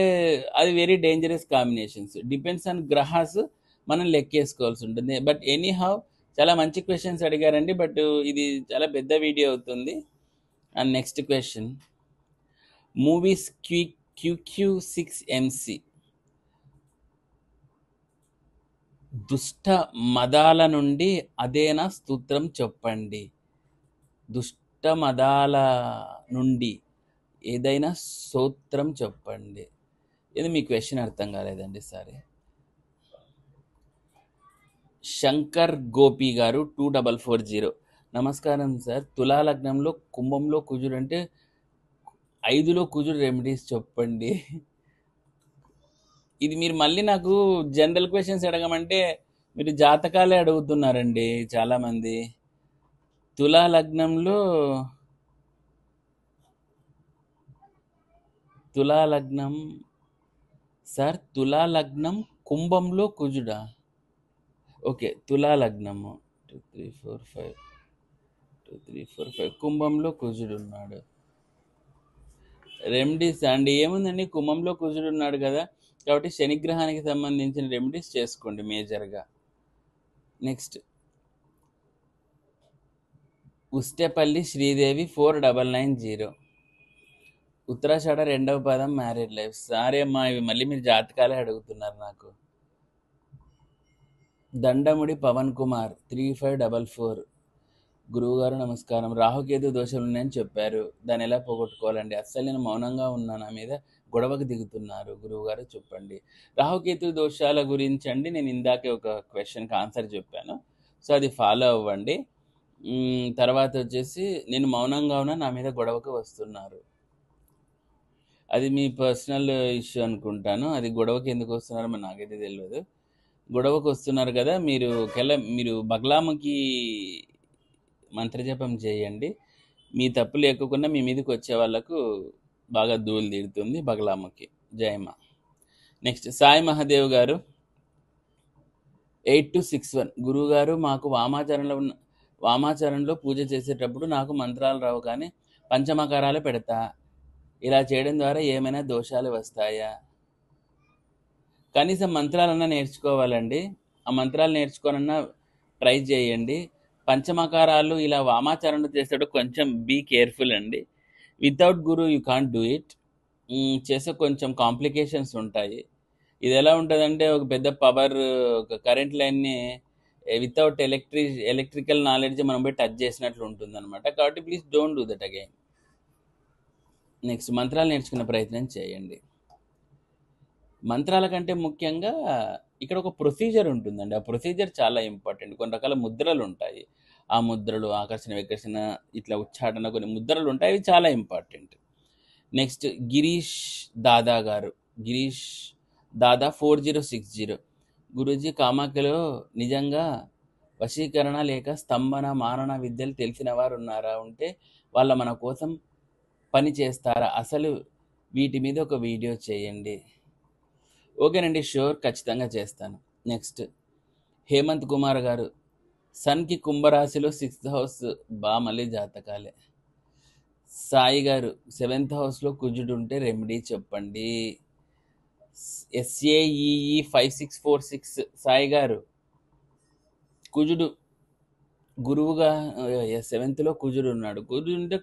[SPEAKER 1] అది very dangerous combinations. Depends on గ్రహాస్ మనం లెక్కేసుకోవాల్సి ఉంటుంది. బట్ ఎనీ హౌ చాలా మంచి క్వశ్చన్స్ అడిగారండి, బట్ ఇది చాలా పెద్ద వీడియో అవుతుంది. And next question, movies QQ6MC దుష్ట మదాల నుండి అదేనా స్తోత్రం చెప్పండి. దుష్ట మదాల నుండి ఏదైనా స్తోత్రం చెప్పండి. ఇది మీ క్వశ్చన్ అర్థం కాలేదండి, సరే. శంకర్ గోపి గారు 2440, నమస్కారం సార్. తులా లగ్నంలో కుంభంలో కుజుడు అంటే 5లో కుజుడు రెమెడీస్ చెప్పండి. ఇది మీరు మళ్ళీ నాకు జనరల్ క్వశ్చన్స్ అడగమంటే మీరు జాతకాలే అడుగుతున్నారండి చాలామంది. తులా లగ్నంలో సార్, తులా లగ్నం కుంభంలో కుజుడా? ఓకే, తులా లగ్నము 2 3 4 5 2 3 4 5 కుంభంలో కుజుడు ఉన్నాడు. రెమెడీస్ అండి ఏముందండి, కుంభంలో కుజుడు ఉన్నాడు కదా, కాబట్టి శనిగ్రహానికి సంబంధించిన రెమెడీస్ చేసుకోండి మేజర్గా. నెక్స్ట్, ఉస్తేపల్లి శ్రీదేవి 4990, ఉత్తరాషాఢ 2వ పదం మ్యారీడ్ లైఫ్. సారే అమ్మా, ఇవి మళ్ళీ మీరు జాతకాలే అడుగుతున్నారు నాకు. దండముడి పవన్ కుమార్ 3544, గురువుగారు నమస్కారం. రాహుకేతు దోషాలు ఉన్నాయని చెప్పారు, దాన్ని ఎలా పోగొట్టుకోవాలండి? అస్సలు నేను మౌనంగా ఉన్నా, నా మీద గొడవకు దిగుతున్నారు, గురువుగారు చెప్పండి. రాహుకేతు దోషాల గురించి అండి నేను ఇందాకే ఒక క్వశ్చన్కి ఆన్సర్ చెప్పాను, సో అది ఫాలో అవ్వండి. తర్వాత వచ్చేసి నేను మౌనంగా ఉన్నా, నా మీద గొడవకు వస్తున్నారు, అది మీ పర్సనల్ ఇష్యూ అనుకుంటాను. అది గొడవకి ఎందుకు వస్తున్నారో మరి నాకైతే తెలియదు. గొడవకు వస్తున్నారు కదా, మీరు బగ్లాముకి మంత్రజపం చేయండి. మీ తప్పు లేకుండా మీ మీదకి వచ్చే వాళ్ళకు బాగా ధూళి తీరుతుంది బగ్లాముకి. జయమా. నెక్స్ట్, సాయి మహాదేవ్ గారు 8261, గురువుగారు మాకు వామాచారంలో పూజ చేసేటప్పుడు నాకు మంత్రాలు రావు, కానీ పంచమకారాలు పెడతా. ఇలా చేయడం ద్వారా ఏమైనా దోషాలు వస్తాయా? కనీసం మంత్రాలన్నా నేర్చుకోవాలండి. ఆ మంత్రాలు నేర్చుకోనన్నా ట్రై చేయండి. పంచమకారాలు ఇలా వామాచారణ చేసేటప్పుడు కొంచెం బీ కేర్ఫుల్ అండి. Without Guru you can't do it. చేసే కొంచెం కాంప్లికేషన్స్ ఉంటాయి. ఇది ఎలా ఉంటుందంటే ఒక పెద్ద పవర్, ఒక కరెంట్ లైన్ని వితౌట్ ఎలక్ట్రికల్ నాలెడ్జ్ మనం పోయి టచ్ చేసినట్లు ఉంటుంది అనమాట. కాబట్టి please don't do that again. Next, మంత్రాలు నేర్చుకునే ప్రయత్నం చేయండి. మంత్రాల కంటే ముఖ్యంగా ఇక్కడ ఒక ప్రొసీజర్ ఉంటుందండి. ఆ ప్రొసీజర్ చాలా ఇంపార్టెంట్. కొన్ని రకాల ముద్రలు ఉంటాయి. ఆ ముద్రలు ఆకర్షణ, వికర్షణ, ఇట్లా ఉచ్చాటన, కొన్ని ముద్రలు ఉంటాయి. అవి చాలా ఇంపార్టెంట్. నెక్స్ట్, గిరీష్ దాదా గారు, గిరీష్ దాదా 4060. గురూజీ, కామాఖ్యలో నిజంగా వశీకరణ లేక స్తంభన మారణ విద్యలు తెలిసిన వారు ఉన్నారా? ఉంటే వాళ్ళ మన కోసం పని చేస్తారా? అసలు వీటి మీద ఒక వీడియో చేయండి. ఓకేనండి, షూర్, ఖచ్చితంగా చేస్తాను. నెక్స్ట్, హేమంత్ కుమార్ గారు, సన్కి కుంభరాశిలో 6th హౌస్ మళ్ళీ జాతకాలే. సాయి గారు, 7th హౌస్లో కుజుడు ఉంటే రెమెడీ చెప్పండి. SAEE 5646 సాయి గారు, కుజుడు గురువుగా 7th కుజుడు ఉన్నాడు. కుజుడు ఉంటే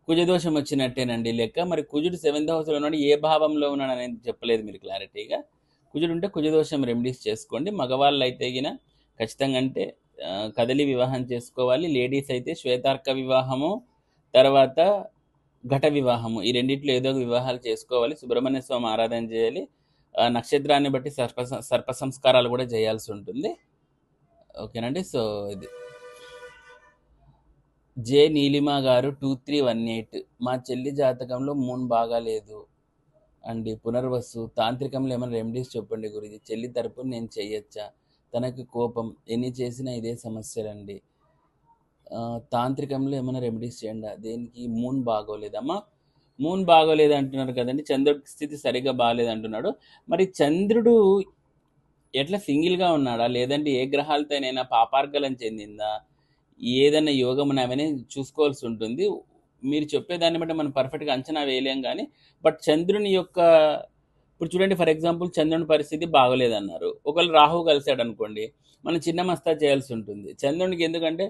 [SPEAKER 1] కుజదోషం వచ్చినట్టేనండి లెక్క. మరి కుజుడు 7th హౌస్లో ఉన్నాడు, ఏ భావంలో ఉన్నాడు అనేది చెప్పలేదు మీరు క్లారిటీగా. కుజుడు ఉంటే కుజదోషం రెమెడీస్ చేసుకోండి. మగవాళ్ళు అయితే గిన ఖచ్చితంగా అంటే కదలి వివాహం చేసుకోవాలి. లేడీస్ అయితే శ్వేతార్క వివాహము, తర్వాత ఘట వివాహము, ఈ రెండిట్లో ఏదో ఒక వివాహాలు చేసుకోవాలి. సుబ్రహ్మణ్య స్వామి ఆరాధన చేయాలి. నక్షత్రాన్ని బట్టి సర్ప సంస్కారాలు కూడా చేయాల్సి ఉంటుంది. ఓకేనండి. సో ఇది జే నీలిమ గారు 2318, మా చెల్లి జాతకంలో మూన్ బాగాలేదు అండి. పునర్వసు తాంత్రికంలో ఏమైనా రెమెడీస్ చెప్పండి గురించి. చెల్లి తరపున నేను చెయ్యొచ్చా? తనకి కోపం, ఎన్ని చేసినా ఇదే సమస్యలండి. తాంత్రికంలో ఏమైనా రెమెడీస్ చేయండి. దేనికి? మూన్ బాగోలేదమ్మా. మూన్ బాగోలేదు అంటున్నారు కదండి, చంద్రుడి స్థితి సరిగ్గా బాగాలేదు అంటున్నాడు. మరి చంద్రుడు ఎట్లా సింగిల్గా ఉన్నాడా, లేదంటే ఏ గ్రహాలతోనైనా పాపార్గలం చెందిందా, ఏదైనా యోగం అవన్నీ చూసుకోవాల్సి ఉంటుంది. మీరు చెప్పేదాన్ని బట్టి మనం పర్ఫెక్ట్గా అంచనా వేయలేం. కానీ బట్ చంద్రుని యొక్క, ఇప్పుడు చూడండి, ఫర్ ఎగ్జాంపుల్ చంద్రుని పరిస్థితి బాగోలేదన్నారు. ఒకవేళ రాహు కలిశాడు అనుకోండి, మనం చిన్న మస్తా చేయాల్సి ఉంటుంది. చంద్రునికి ఎందుకంటే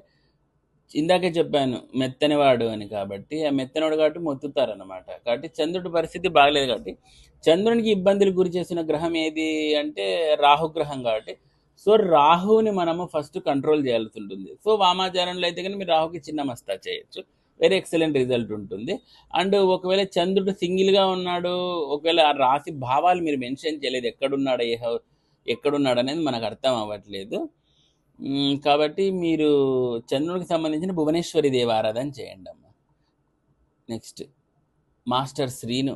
[SPEAKER 1] ఇందాకే చెప్పాను మెత్తనివాడు అని, కాబట్టి ఆ మెత్తనివాడు కాబట్టి మొత్తుతారనమాట. కాబట్టి చంద్రుడి పరిస్థితి బాగలేదు. కాబట్టి చంద్రునికి ఇబ్బందులు గురి చేసిన గ్రహం ఏది అంటే రాహుగ్రహం. కాబట్టి సో రాహుని మనము ఫస్ట్ కంట్రోల్ చేయాల్సి ఉంటుంది. సో వామాచారంలో అయితే కానీ మీరు రాహుకి చిన్న మస్తా చేయొచ్చు, వెరీ ఎక్సలెంట్ రిజల్ట్ ఉంటుంది. అండ్ ఒకవేళ చంద్రుడు సింగిల్గా ఉన్నాడు, ఒకవేళ ఆ రాశి భావాలు మీరు మెన్షన్ చేయలేదు, ఎక్కడున్నాడు ఎక్కడున్నాడు అనేది మనకు అర్థం అవ్వట్లేదు. కాబట్టి మీరు చంద్రునికి సంబంధించిన భువనేశ్వరి దేవి ఆరాధన చేయండి అమ్మ. నెక్స్ట్, మాస్టర్ శ్రీను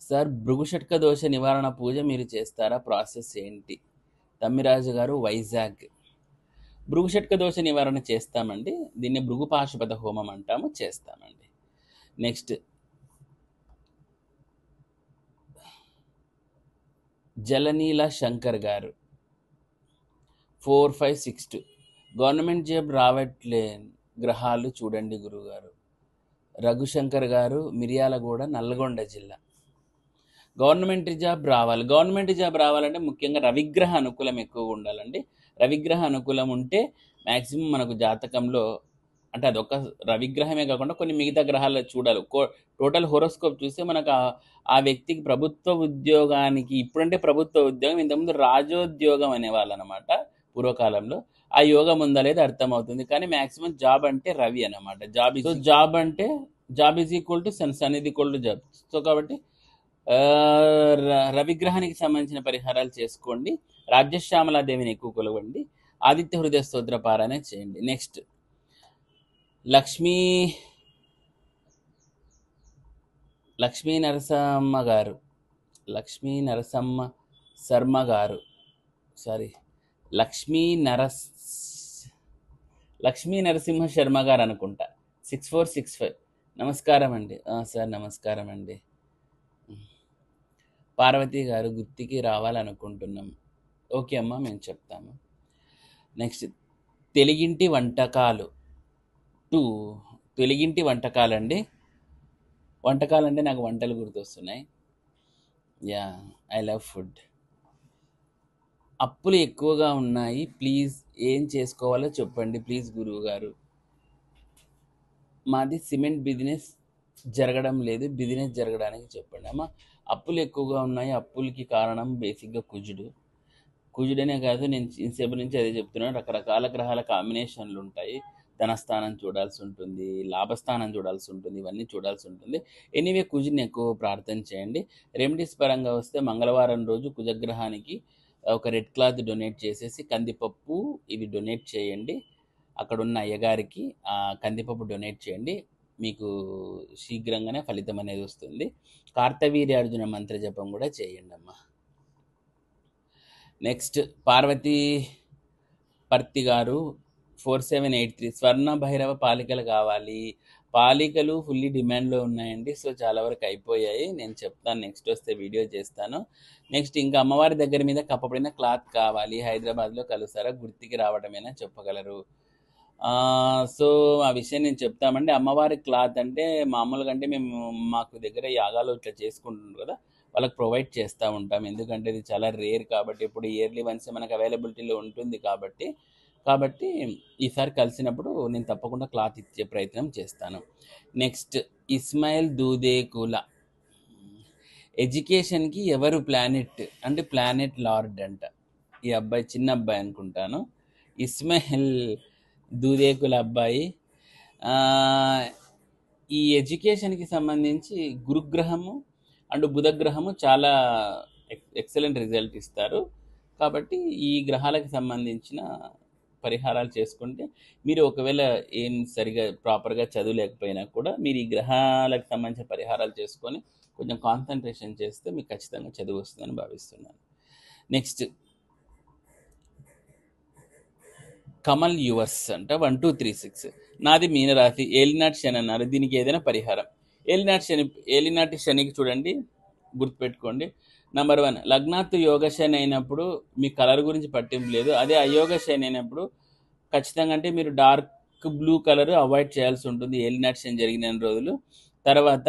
[SPEAKER 1] సార్, భృగుషట్క దోష నివారణ పూజ మీరు చేస్తారా? ప్రాసెస్ ఏంటి? తమ్మిరాజు గారు, వైజాగ్. భృగుషట్క దోష నివారణ చేస్తామండి. దీన్ని భృగు పాశుపత హోమం అంటాము, చేస్తామండి. నెక్స్ట్, జలనీల శంకర్ గారు 4562, గవర్నమెంట్ జాబ్ రావట్లే గ్రహాలు చూడండి గురుగారు. రఘుశంకర్ గారు, మిర్యాలగూడ, నల్గొండ జిల్లా. గవర్నమెంట్ జాబ్ రావాలి. గవర్నమెంట్ జాబ్ రావాలంటే ముఖ్యంగా రవిగ్రహ అనుకూలం ఎక్కువగా ఉండాలండి. రవిగ్రహ అనుకూలం ఉంటే మ్యాక్సిమం మనకు జాతకంలో, అంటే అదొక రవిగ్రహమే కాకుండా కొన్ని మిగతా గ్రహాలు చూడాలి. టోటల్ హోరోస్కోప్ చూస్తే మనకు ఆ వ్యక్తికి ప్రభుత్వ ఉద్యోగానికి, ఇప్పుడంటే ప్రభుత్వ ఉద్యోగం, ఇంతకుముందు రాజోద్యోగం అనేవాళ్ళు అనమాట పూర్వకాలంలో, ఆ యోగం ఉందా లేదా అర్థమవుతుంది. కానీ మ్యాక్సిమం జాబ్ అంటే రవి అనమాట. జాబ్ అంటే job is equal to sun is equal to job. So కాబట్టి రవిగ్రహానికి సంబంధించిన పరిహారాలు చేసుకోండి. రాజ్యశ్యామలాదేవిని ఎక్కువ కొలవండి. ఆదిత్య హృదయ స్తోత్ర పారాయణ చేయండి. నెక్స్ట్, లక్ష్మీ నరసమ్మ గారు, లక్ష్మీ నరసింహ శర్మ గారు అనుకుంటా, 6465. నమస్కారం అండి సార్. నమస్కారం అండి. పార్వతి గారు, గుర్తికి రావాలనుకుంటున్నాం. ఓకే అమ్మా, మేము చెప్తాము. నెక్స్ట్, తెలుగింటి వంటకాలు 2 తెలుగింటి వంటకాలండి. వంటకాలంటే నాకు వంటలు గుర్తొస్తున్నాయి. Yeah, I love food. అప్పులు ఎక్కువగా ఉన్నాయి, ప్లీజ్ ఏం చేసుకోవాలో చెప్పండి ప్లీజ్ గురువు గారు. మాది సిమెంట్ బిజినెస్ జరగడం లేదు, బిజినెస్ జరగడానికి చెప్పండి. అమ్మ, అప్పులు ఎక్కువగా ఉన్నాయి. అప్పులకి కారణం బేసిక్గా కుజుడనే కాదు, నేను ఇంతసేపు నుంచి అదే చెప్తున్నాను. రకరకాల గ్రహాల కాంబినేషన్లు ఉంటాయి. ధనస్థానం చూడాల్సి ఉంటుంది, లాభస్థానం చూడాల్సి ఉంటుంది, ఇవన్నీ చూడాల్సి ఉంటుంది. ఎనీవే, కుజుని ఎక్కువ ప్రార్థన చేయండి. రెమెడీస్ పరంగా వస్తే మంగళవారం రోజు కుజగ్రహానికి ఒక రెడ్ క్లాత్ డొనేట్ చేసేసి కందిపప్పు ఇవి డొనేట్ చేయండి. అక్కడ ఉన్న అయ్యగారికి ఆ కందిపప్పు డొనేట్ చేయండి. మీకు శీఘ్రంగానే ఫలితం అనేది వస్తుంది. కార్తవీర్యార్జున మంత్ర జపం కూడా చేయండి అమ్మా. నెక్స్ట్ పార్వతీ పర్తి గారు 4783 స్వర్ణ భైరవ పాలికలు కావాలి. పాలికలు ఫుల్లీ డిమాండ్లో ఉన్నాయండి. సో చాలా వరకు అయిపోయాయి. నేను చెప్తాను, నెక్స్ట్ వస్తే వీడియో చేస్తాను. నెక్స్ట్ ఇంకా అమ్మవారి దగ్గర మీద కప్పబడిన క్లాత్ కావాలి. హైదరాబాద్లో కలుస్తారా, గుర్తికి రావడమేనా చెప్పగలరు? సో ఆ విషయం నేను చెప్తామండి. అమ్మవారి క్లాత్ అంటే మామూలుగా అంటే మాకు దగ్గర యాగాలు ఇట్లా చేసుకుంటున్నారు కదా, వాళ్ళకి ప్రొవైడ్ చేస్తూ ఉంటాం. ఎందుకంటే ఇది చాలా రేర్ కాబట్టి, ఇప్పుడు ఇయర్లీ వన్స్ మనకు అవైలబిలిటీలో ఉంటుంది కాబట్టి ఈసారి కలిసినప్పుడు నేను తప్పకుండా క్లాత్ ఇచ్చే ప్రయత్నం చేస్తాను. నెక్స్ట్ ఇస్మాయిల్ దూదేకుల, ఎడ్యుకేషన్కి ఎవరు ప్లానెట్ అంటే ప్లానెట్ లార్డ్ అంట. ఈ అబ్బాయి చిన్న అబ్బాయి అనుకుంటాను, ఇస్మాయిల్ దూదేకుల అబ్బాయి. ఈ ఎడ్యుకేషన్కి సంబంధించి గురుగ్రహము అండ్ బుధగ్రహము చాలా ఎక్సలెంట్ రిజల్ట్ ఇస్తారు. కాబట్టి ఈ గ్రహాలకు సంబంధించిన పరిహారాలు చేసుకుంటే మీరు ఒకవేళ ఏం సరిగా ప్రాపర్గా చదువులేకపోయినా కూడా మీరు ఈ గ్రహాలకు సంబంధించిన పరిహారాలు చేసుకొని కొంచెం కాన్సన్ట్రేషన్ చేస్తే మీకు ఖచ్చితంగా చదువు వస్తుందని భావిస్తున్నాను. నెక్స్ట్ కమల్ యువర్స్ అంట 1236 నాది మీనరాశి, ఏలినాటి శని అన్నారు. దీనికి ఏదైనా పరిహారం? ఏలినాటి శనికి చూడండి, గుర్తుపెట్టుకోండి. నంబర్ 1, లగ్నాత్తు యోగ శని అయినప్పుడు మీ కలర్ గురించి పట్టింపు లేదు. అదే అయోగ శని అయినప్పుడు ఖచ్చితంగా అంటే మీరు డార్క్ బ్లూ కలర్ అవాయిడ్ చేయాల్సి ఉంటుంది ఏలినాటి శని జరిగిన రోజులు. తర్వాత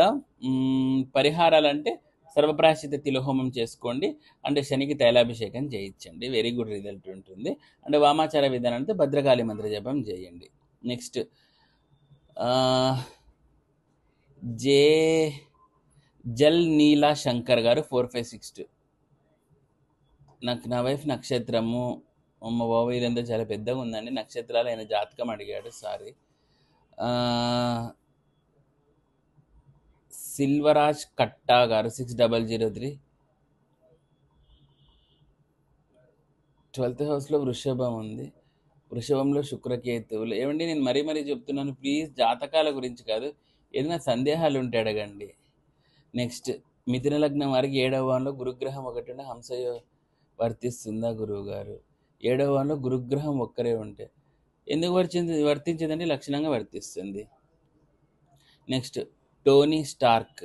[SPEAKER 1] పరిహారాలు అంటే సర్వప్రాశ్చిత తిలహోమం చేసుకోండి, అంటే శనికి తైలాభిషేకం చేయించండి, వెరీ గుడ్ రిజల్ట్ ఉంటుంది. అంటే వామాచార విధానం అంటే భద్రకాళి మంత్ర జపం చేయండి. నెక్స్ట్ జల్ నీలా శంకర్ గారు 4562 నా వైఫ్ నక్షత్రము, అమ్మ బాబు ఇదంతా చాలా పెద్దగా ఉందండి. నక్షత్రాలు ఆయన జాతకం అడిగాడు, సారీ. సిల్వరాజ్ కట్టా గారు 6003 12th హౌస్లో వృషభం ఉంది, వృషభంలో శుక్రకేతువులు. ఏమండి నేను మరీ చెప్తున్నాను, ప్లీజ్ జాతకాల గురించి కాదు, ఏదైనా సందేహాలు ఉంటే అడగండి. నెక్స్ట్ మిథున లగ్నం వారికి 7వ భావంలో గురుగ్రహం ఒకటి ఉంటే హంసయో వర్తిస్తుందా గురువు గారు? 7వ భావంలో గురుగ్రహం ఒక్కరే ఉంటే ఎందుకు వర్తించదండి? లక్షణంగా వర్తిస్తుంది. నెక్స్ట్ టోనీ స్టార్క్,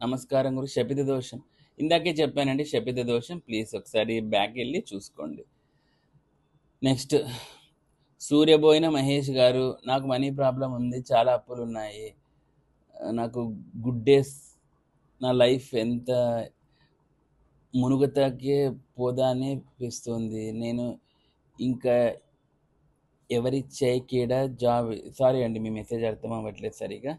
[SPEAKER 1] నమస్కారం గురు, శపిత దోషం ఇందాకే చెప్పానండి, శపిత దోషం, ప్లీజ్ ఒకసారి బ్యాక్ వెళ్ళి చూసుకోండి. నెక్స్ట్ సూర్యబోయిన మహేష్ గారు, నాకు మనీ ప్రాబ్లం ఉంది, చాలా అప్పులు ఉన్నాయి, నాకు గుడ్ డేస్, నా లైఫ్ ఎంత మునుగతకే పోదా అనిపిస్తుంది, నేను ఇంకా ఎవరి చేయకీడ జాబ్. సారీ అండి, మీ మెసేజ్ అర్థం అవ్వట్లేదు సరిగా.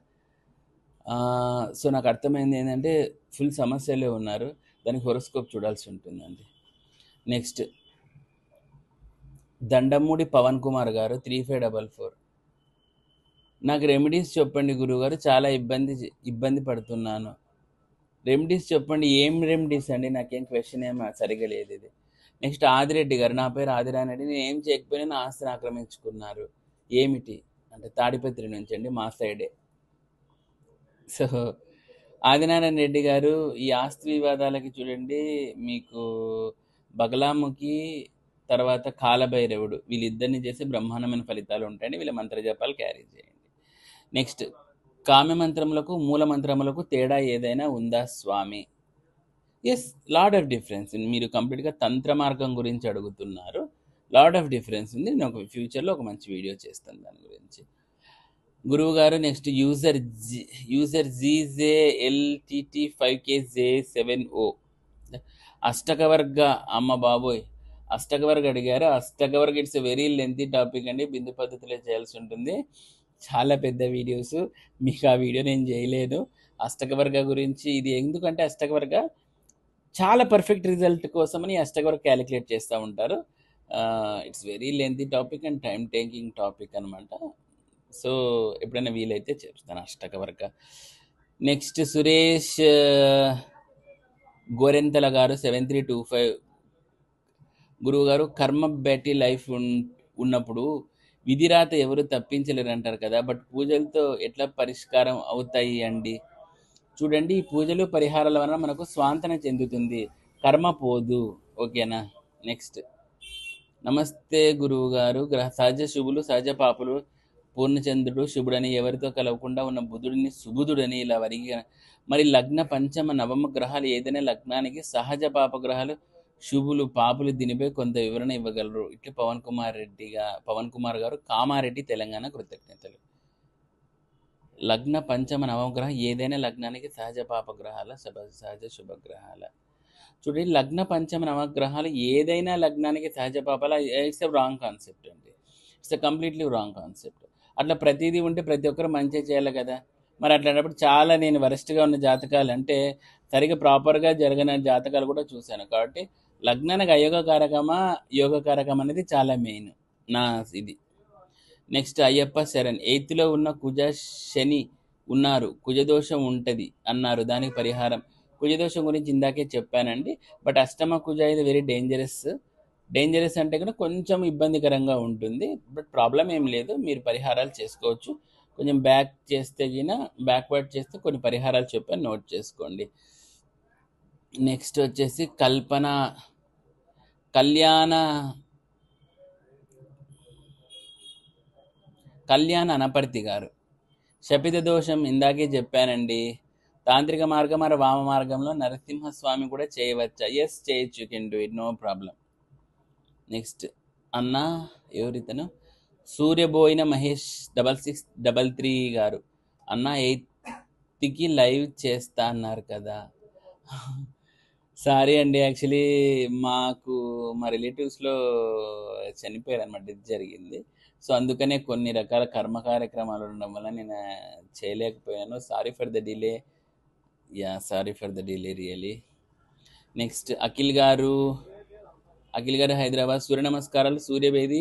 [SPEAKER 1] సో నాకు అర్థమైంది ఏంటంటే ఫుల్ సమస్యలే ఉన్నారు, దానికి హొరోస్కోప్ చూడాల్సి ఉంటుందండి. నెక్స్ట్ దండమూడి పవన్ కుమార్ గారు 3544 నాకు రెమెడీస్ చెప్పండి గురువుగారు, చాలా ఇబ్బంది పడుతున్నాను. రెమెడీస్ చెప్పండి. ఏం రెమెడీస్ అండి? నాకేం క్వశ్చన్ ఏమో సరిగా లేదు ఇది. నెక్స్ట్ ఆదిరెడ్డి గారు, నా పేరు ఆదిరానరెడ్డి, నేను ఏం చేయకపోయినా నా ఆస్తిని ఆక్రమించుకున్నారు, ఏమిటి అంటే తాడిపత్రి నుంచి అండి, మా సైడే. సో ఆదినారాయణ రెడ్డి గారు, ఈ ఆస్తి వివాదాలకి చూడండి, మీకు బగలాముఖి తర్వాత కాలభైరవుడు వీళ్ళిద్దరిని చేసి బ్రహ్మాండమైన ఫలితాలు ఉంటాయండి. వీళ్ళ మంత్రజపాలు క్యారీ చేయండి. నెక్స్ట్ కామ్య మంత్రములకు మూల మంత్రములకు తేడా ఏదైనా ఉందా స్వామి? Yes, lot of difference. మీరు కంప్లీట్గా తంత్ర మార్గం గురించి అడుగుతున్నారు, లాట్ ఆఫ్ డిఫరెన్స్ ఉంది. నేను ఒక ఫ్యూచర్లో ఒక మంచి వీడియో చేస్తాను దాని గురించి. గురువు గారు నెక్స్ట్ యూజర్ GJLTT5KJ7O అష్టకవర్గ అమ్మ బాబోయ్ అష్టకవర్గ అడిగారు. అష్టకవర్గ ఇట్స్ వెరీ లెంతీ టాపిక్ అండి. బిందు పద్ధతిలో చేయాల్సి ఉంటుంది. చాలా పెద్ద వీడియోస్. మీకు ఆ వీడియో నేను చేయలేను. అష్టకవర్గ గురించి ఇది ఎందుకంటే అష్టకవర్గ చాలా పర్ఫెక్ట్ రిజల్ట్ కోసమని అష్టకవర్గ క్యాలిక్యులేట్ చేస్తూ ఉంటారు. It's very lengthy topic and time taking topic అనమాట. సో ఎప్పుడైనా వీలైతే చెప్తాను అష్టకవర్గ. నెక్స్ట్ సురేష్ గోరెంతల గారు 7325 గురువు గారు కర్మ బెట్టి లైఫ్ ఉన్నప్పుడు విధిరాత ఎవరు తప్పించలేరు అంటారు కదా, బట్ పూజలతో ఎట్లా పరిష్కారం అవుతాయి అండి? చూడండి, ఈ పూజలు పరిహారాల వలన మనకు స్వాంతన చెందుతుంది, కర్మ పోదు. ఓకేనా? నెక్స్ట్ నమస్తే గురువు గారు. సహజ శుభులు సహజ పాపులు పూర్ణచంద్రుడు శుభుడని ఎవరితో కలవకుండా ఉన్న బుధుడిని సుబుధుడని ఇలా వరిగి మరి లగ్న పంచమ నవమ గ్రహాలు ఏదైనా లగ్నానికి సహజ పాపగ్రహాలు శుభులు పాపులు దీనిపై కొంత వివరణ ఇవ్వగలరు? ఇట్లా పవన్ కుమార్ గారు, కామారెడ్డి, తెలంగాణ. కృతజ్ఞతలు. లగ్న పంచమ నవగ్రహం ఏదైనా లగ్నానికి సహజ పాపగ్రహాల సహజ శుభగ్రహాల. చూడండి, లగ్న పంచమ నవగ్రహాలు ఏదైనా లగ్నానికి సహజ పాపాల ఇట్స్ ఎ రాంగ్ కాన్సెప్ట్ అండి. It's a completely wrong concept. అట్లా ప్రతిదీ ఉంటే ప్రతి ఒక్కరు మంచి చేయాలి కదా. మరి అట్లాంటప్పుడు చాలా నేను వరస్ట్గా ఉన్న జాతకాలు అంటే సరిగ్గా ప్రాపర్గా జరగని జాతకాలు కూడా చూశాను. కాబట్టి లగ్నానికి అయోగకారకమా యోగకారకం అనేది చాలా మెయిన్ నా ఇది. నెక్స్ట్ అయ్యప్ప శరణ్. 8th ఉన్న కుజ శని ఉన్నారు, కుజదోషం ఉంటుంది అన్నారు, దానికి పరిహారం? కుజదోషం గురించి ఇందాకే చెప్పానండి. బట్ అష్టమ కుజ ఇది వెరీ డేంజరస్ అంటే కూడా కొంచెం ఇబ్బందికరంగా ఉంటుంది. బట్ ప్రాబ్లం ఏం లేదు, మీరు పరిహారాలు చేసుకోవచ్చు. కొంచెం బ్యాక్వర్డ్ చేస్తే కొన్ని పరిహారాలు చెప్పాను, నోట్ చేసుకోండి. నెక్స్ట్ వచ్చేసి కళ్యాణ అనపర్తి గారు. శపిత దోషం ఇందాకే చెప్పానండి. తాంత్రిక మార్గం మరి వామ మార్గంలో నరసింహస్వామి కూడా చేయవచ్చా? ఎస్, చేయొచ్చు. You can do it, no problem. Next అన్న ఎవరితను? సూర్యబోయిన మహేష్ 6633 గారు. అన్న 8th లైవ్ చేస్తా అన్నారు కదా. సారీ అండి, యాక్చువల్లీ మాకు మా రిలేటివ్స్లో చనిపోయారు అనమాట, డెత్ జరిగింది. సో అందుకనే కొన్ని రకాల కర్మ కార్యక్రమాలు ఉండడం వల్ల నేను చేయలేకపోయాను. Sorry for the delay really. Next Akhil గారు హైదరాబాద్. సూర్య నమస్కారాలు, సూర్యభేది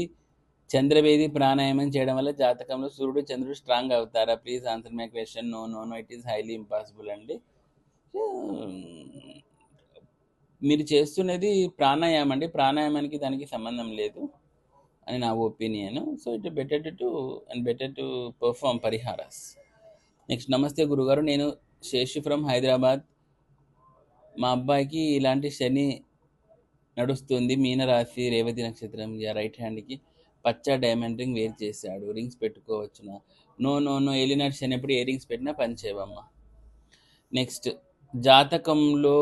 [SPEAKER 1] చంద్రభేది ప్రాణాయామం చేయడం వల్ల జాతకంలో సూర్యుడు చంద్రుడు స్ట్రాంగ్ అవుతారా? Please answer my question. No it is highly impossible అండి. మీరు చేస్తున్నది ప్రాణాయామం అండి, ప్రాణాయామానికి దానికి సంబంధం లేదు అని నా opinion. So it better to perform పరిహారాస్. నెక్స్ట్ నమస్తే గురుగారు, నేను శేషి ఫ్రమ్ హైదరాబాద్. మా అబ్బాయికి ఇలాంటి శని నడుస్తుంది, మీనరాశి, రేవతి నక్షత్రం, రైట్ హ్యాండ్కి పచ్చ డైమండ్ రింగ్ వేర్ చేశాడు, రింగ్స్ పెట్టుకోవచ్చునా? నో ఏలినాటి శని ఎప్పుడు ఏ రింగ్స్ పెట్టినా పనిచేయవమ్మా. నెక్స్ట్ జాతకంలో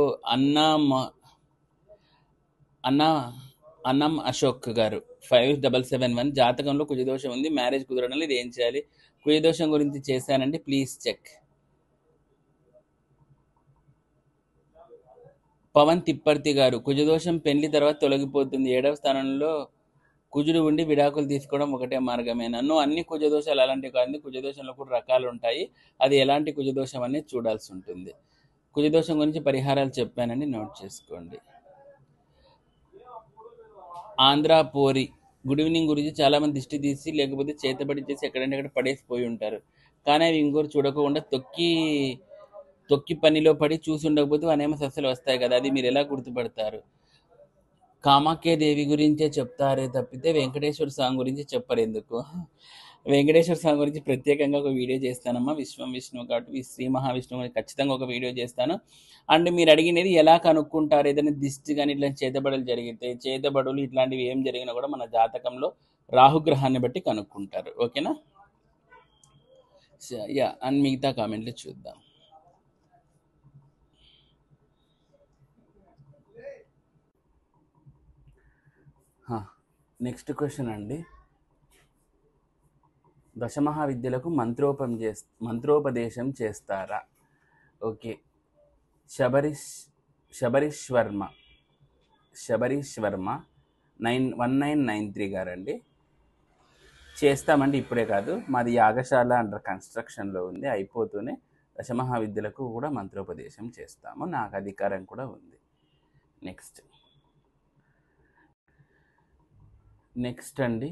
[SPEAKER 1] అన్నం అశోక్ గారు 5771 జాతకంలో కుజదోషం ఉంది, మ్యారేజ్ కుదరడం ఇది ఏం చేయాలి? కుజదోషం గురించి చేశానండి, ప్లీజ్ చెక్. పవన్ తిప్పర్తి గారు. కుజదోషం పెళ్లి తర్వాత తొలగిపోతుంది, 7వ స్థానంలో కుజుడు ఉండి విడాకులు తీసుకోవడం ఒకటే మార్గమేనా? అన్ని కుజదోషాలు అలాంటివి కాదు, కుజదోషంలో కూడా రకాలు ఉంటాయి. అది ఎలాంటి కుజదోషం అనేది చూడాల్సి ఉంటుంది. కుజదోషం గురించి పరిహారాలు చెప్పానండి, నోట్ చేసుకోండి. ఆంధ్ర పోరి. గుడ్ ఈవినింగ్ గురించి. చాలామంది దిష్టి తీసి లేకపోతే చేతబడి చేసి ఎక్కడంటే అక్కడ పడేసిపోయి ఉంటారు, కానీ అవి ఇంకోరు చూడకుండా తొక్కి పనిలో పడి చూసి ఉండకపోతే అనేమ సస్యలు వస్తాయి కదా, అది మీరు ఎలా గుర్తుపడతారు? కామాఖ్యాదేవి గురించే చెప్తారే తప్పితే వెంకటేశ్వర స్వామి గురించి చెప్పరు ఎందుకు? వెంకటేశ్వర స్వామి గురించి ప్రత్యేకంగా ఒక వీడియో చేస్తానమ్మా. విష్ణువు కాబట్టి శ్రీ మహావిష్ణువు గురించి ఖచ్చితంగా ఒక వీడియో చేస్తాను. అండ్ మీరు అడిగినది ఎలా కనుక్కుంటారు, ఏదైనా దిష్టి కానీ ఇట్లా చేతబడులు జరిగితే, చేతబడులు ఇట్లాంటివి ఏం జరిగినా కూడా మన జాతకంలో రాహుగ్రహాన్ని బట్టి కనుక్కుంటారు. ఓకేనా? యా, అండ్ మిగతా కామెంట్లు చూద్దాం. నెక్స్ట్ క్వశ్చన్ అండి. దశమహావిద్యలకు మంత్రోపదేశం చేస్తారా? ఓకే. శబరీష్ వర్మ 1993 గారండి. చేస్తామండి, ఇప్పుడే కాదు. మాది యాగశాల అండర్ కన్స్ట్రక్షన్లో ఉంది, అయిపోతూనే దశమహావిద్యలకు కూడా మంత్రోపదేశం చేస్తాము. నాకు అధికారం కూడా ఉంది. నెక్స్ట్ అండి,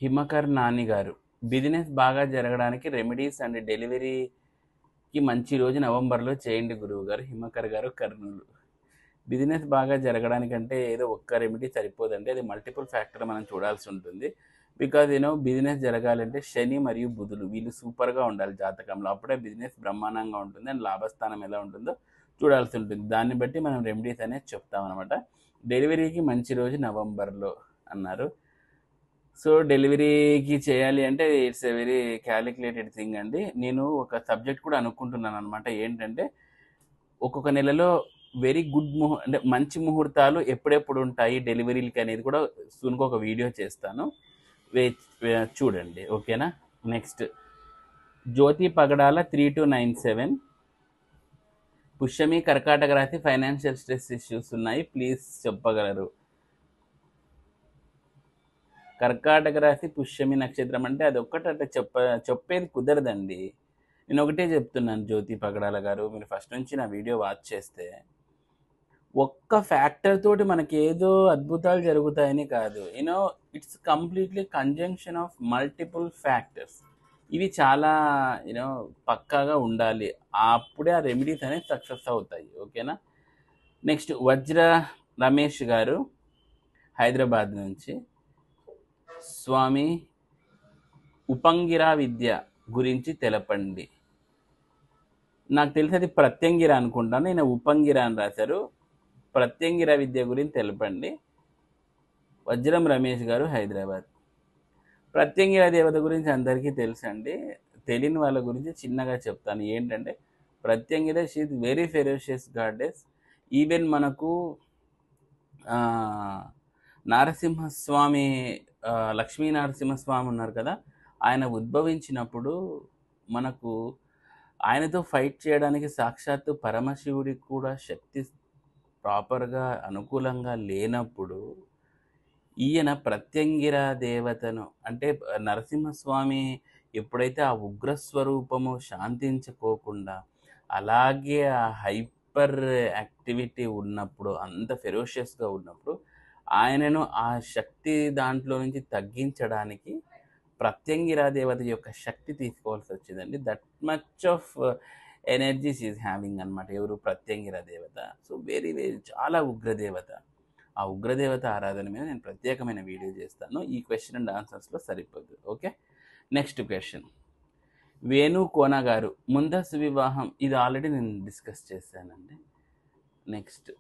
[SPEAKER 1] హిమకర్ నాని గారు, బిజినెస్ బాగా జరగడానికి రెమెడీస్ అండ్ డెలివరీకి మంచి రోజు నవంబర్లో చేయండి గురువు గారు. హిమకర్ గారు, కర్నూలు. బిజినెస్ బాగా జరగడానికంటే ఏదో ఒక్క రెమెడీ సరిపోదండి, అది మల్టిపుల్ ఫ్యాక్టర్ మనం చూడాల్సి ఉంటుంది. బికాజ్ బిజినెస్ జరగాలంటే శని మరియు బుధులు వీళ్ళు సూపర్గా ఉండాలి జాతకంలో, అప్పుడే బిజినెస్ బ్రహ్మాండంగా ఉంటుంది. అండ్ లాభస్థానం ఎలా ఉంటుందో చూడాల్సి ఉంటుంది. దాన్ని బట్టి మనం రెమెడీస్ అనేది చెప్తామన్నమాట. డెలివరీకి మంచి రోజు నవంబర్లో అన్నారు. సో డెలివరీకి చేయాలి అంటే it's a very calculated thing అండి. నేను ఒక సబ్జెక్ట్ కూడా అనుకుంటున్నాను అనమాట. ఏంటంటే ఒక్కొక్క నెలలో వెరీ గుడ్ అంటే మంచి ముహూర్తాలు ఎప్పుడెప్పుడు ఉంటాయి డెలివరీలకి అనేది కూడా సూన్గా ఒక వీడియో చేస్తాను, చూడండి. ఓకేనా. నెక్స్ట్, జ్యోతి పగడాల 3297, పుష్యమి కర్కాటక రాశి, ఫైనాన్షియల్ స్ట్రెస్ ఇష్యూస్ ఉన్నాయి, ప్లీజ్ చెప్పగలరు? కర్కాటక రాశి పుష్యమి నక్షత్రం అంటే అది ఒక్కటంటే చెప్పేది కుదరదండి. నేను ఒకటే చెప్తున్నాను జ్యోతి పగడాల గారు, మీరు ఫస్ట్ నుంచి నా వీడియో వాచ్ చేస్తే ఒక్క ఫ్యాక్టర్ తోటి మనకి ఏదో అద్భుతాలు జరుగుతాయని కాదు. It's completely conjunction of multiple factors. ఇవి చాలా పక్కాగా ఉండాలి, అప్పుడే ఆ రెమెడీస్ అనేవి సక్సెస్ అవుతాయి. ఓకేనా. నెక్స్ట్, వజ్ర రమేష్ గారు, హైదరాబాద్ నుంచి, స్వామి ఉపంగిరా విద్య గురించి తెలపండి. నాకు తెలిసి అది ప్రత్యంగిర అనుకుంటాను, నేను ఉపంగిర అని రాశారు. ప్రత్యంగిర విద్య గురించి తెలపండి. వజ్రం రమేష్ గారు, హైదరాబాద్. ప్రత్యంగిర దేవత గురించి అందరికీ తెలుసండి, తెలియని వాళ్ళ గురించి చిన్నగా చెప్తాను. ఏంటంటే Pratyangira she is very ferocious goddess. Even మనకు నారసింహస్వామి, లక్ష్మీ నరసింహస్వామి ఉన్నారు కదా, ఆయన ఉద్భవించినప్పుడు మనకు ఆయనతో ఫైట్ చేయడానికి సాక్షాత్తు పరమశివుడికి కూడా శక్తి ప్రాపర్గా అనుకూలంగా లేనప్పుడు ఈయన ప్రత్యంగిర దేవతను, అంటే నరసింహస్వామి ఎప్పుడైతే ఆ ఉగ్రస్వరూపము శాంతించుకోకుండా అలాగే ఆ హైపర్ యాక్టివిటీ ఉన్నప్పుడు, అంత ఫెరోషియస్గా ఉన్నప్పుడు, ఆయనను ఆ శక్తి దాంట్లో నుంచి తగ్గించడానికి ప్రత్యంగిరా దేవత యొక్క శక్తి తీసుకోవాల్సి వచ్చిందండి. That much of energies is having అనమాట ఎవరు, ప్రత్యంగిరా దేవత. సో వెరీ వెరీ చాలా ఉగ్రదేవత. ఆ ఉగ్రదేవత ఆరాధన మీద నేను ప్రత్యేకమైన వీడియో చేస్తాను, ఈ క్వశ్చన్ అండ్ ఆన్సర్స్లో సరిపోదు. Okay. Next question, Venu Kona గారు, ముందస్తు వివాహం, ఇది ఆల్రెడీ నేను డిస్కస్ చేశానండి. నెక్స్ట్,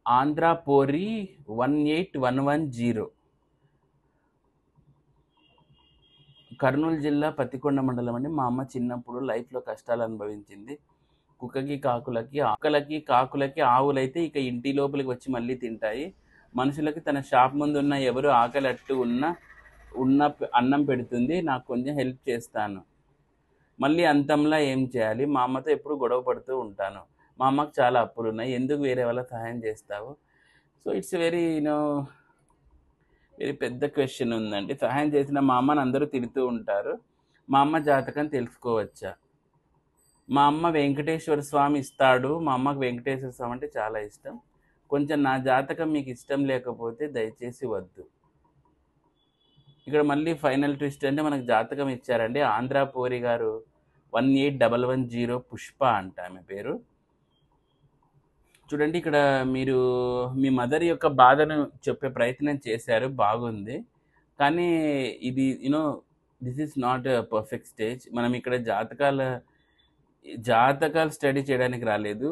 [SPEAKER 1] ఆంధ్రాపోరి 18110, కర్నూలు జిల్లా పత్తికొండ మండలం అండి. మా అమ్మ చిన్నప్పుడు లైఫ్లో కష్టాలు అనుభవించింది. కుక్కకి కాకులకి ఆవులైతే ఇక ఇంటి లోపలికి వచ్చి మళ్ళీ తింటాయి. మనుషులకి తన షాప్ ముందు ఉన్న ఎవరు ఆకలి అట్టు ఉన్న అన్నం పెడుతుంది. నాకు కొంచెం హెల్ప్ చేస్తాను. మళ్ళీ అంతంలా ఏం చేయాలి? మా అమ్మతో ఎప్పుడు గొడవ పడుతూ ఉంటాను. మా అమ్మకు చాలా అప్పులు ఉన్నాయి, ఎందుకు వేరే వాళ్ళ సహాయం చేస్తావు? సో ఇట్స్ వెరీ వెరీ పెద్ద క్వశ్చన్ ఉందండి. సహాయం చేసిన మా అమ్మని అందరూ తిడుతూ ఉంటారు. మా అమ్మ జాతకం తెలుసుకోవచ్చా? మా అమ్మ వెంకటేశ్వర స్వామి ఇస్తాడు. మా అమ్మకు వెంకటేశ్వర స్వామి అంటే చాలా ఇష్టం. కొంచెం నా జాతకం మీకు ఇష్టం లేకపోతే దయచేసి వద్దు. ఇక్కడ మళ్ళీ ఫైనల్ ట్విస్ట్ అంటే మనకు జాతకం ఇచ్చారండి. ఆంధ్రాపోరి గారు 18110, పుష్ప అంట ఆమె పేరు. చూడండి, ఇక్కడ మీరు మీ మదర్ యొక్క బాధను చెప్పే ప్రయత్నం చేశారు, బాగుంది. కానీ ఇది this is not a perfect stage. మనం ఇక్కడ జాతకాలు స్టడీ చేయడానికి రాలేదు.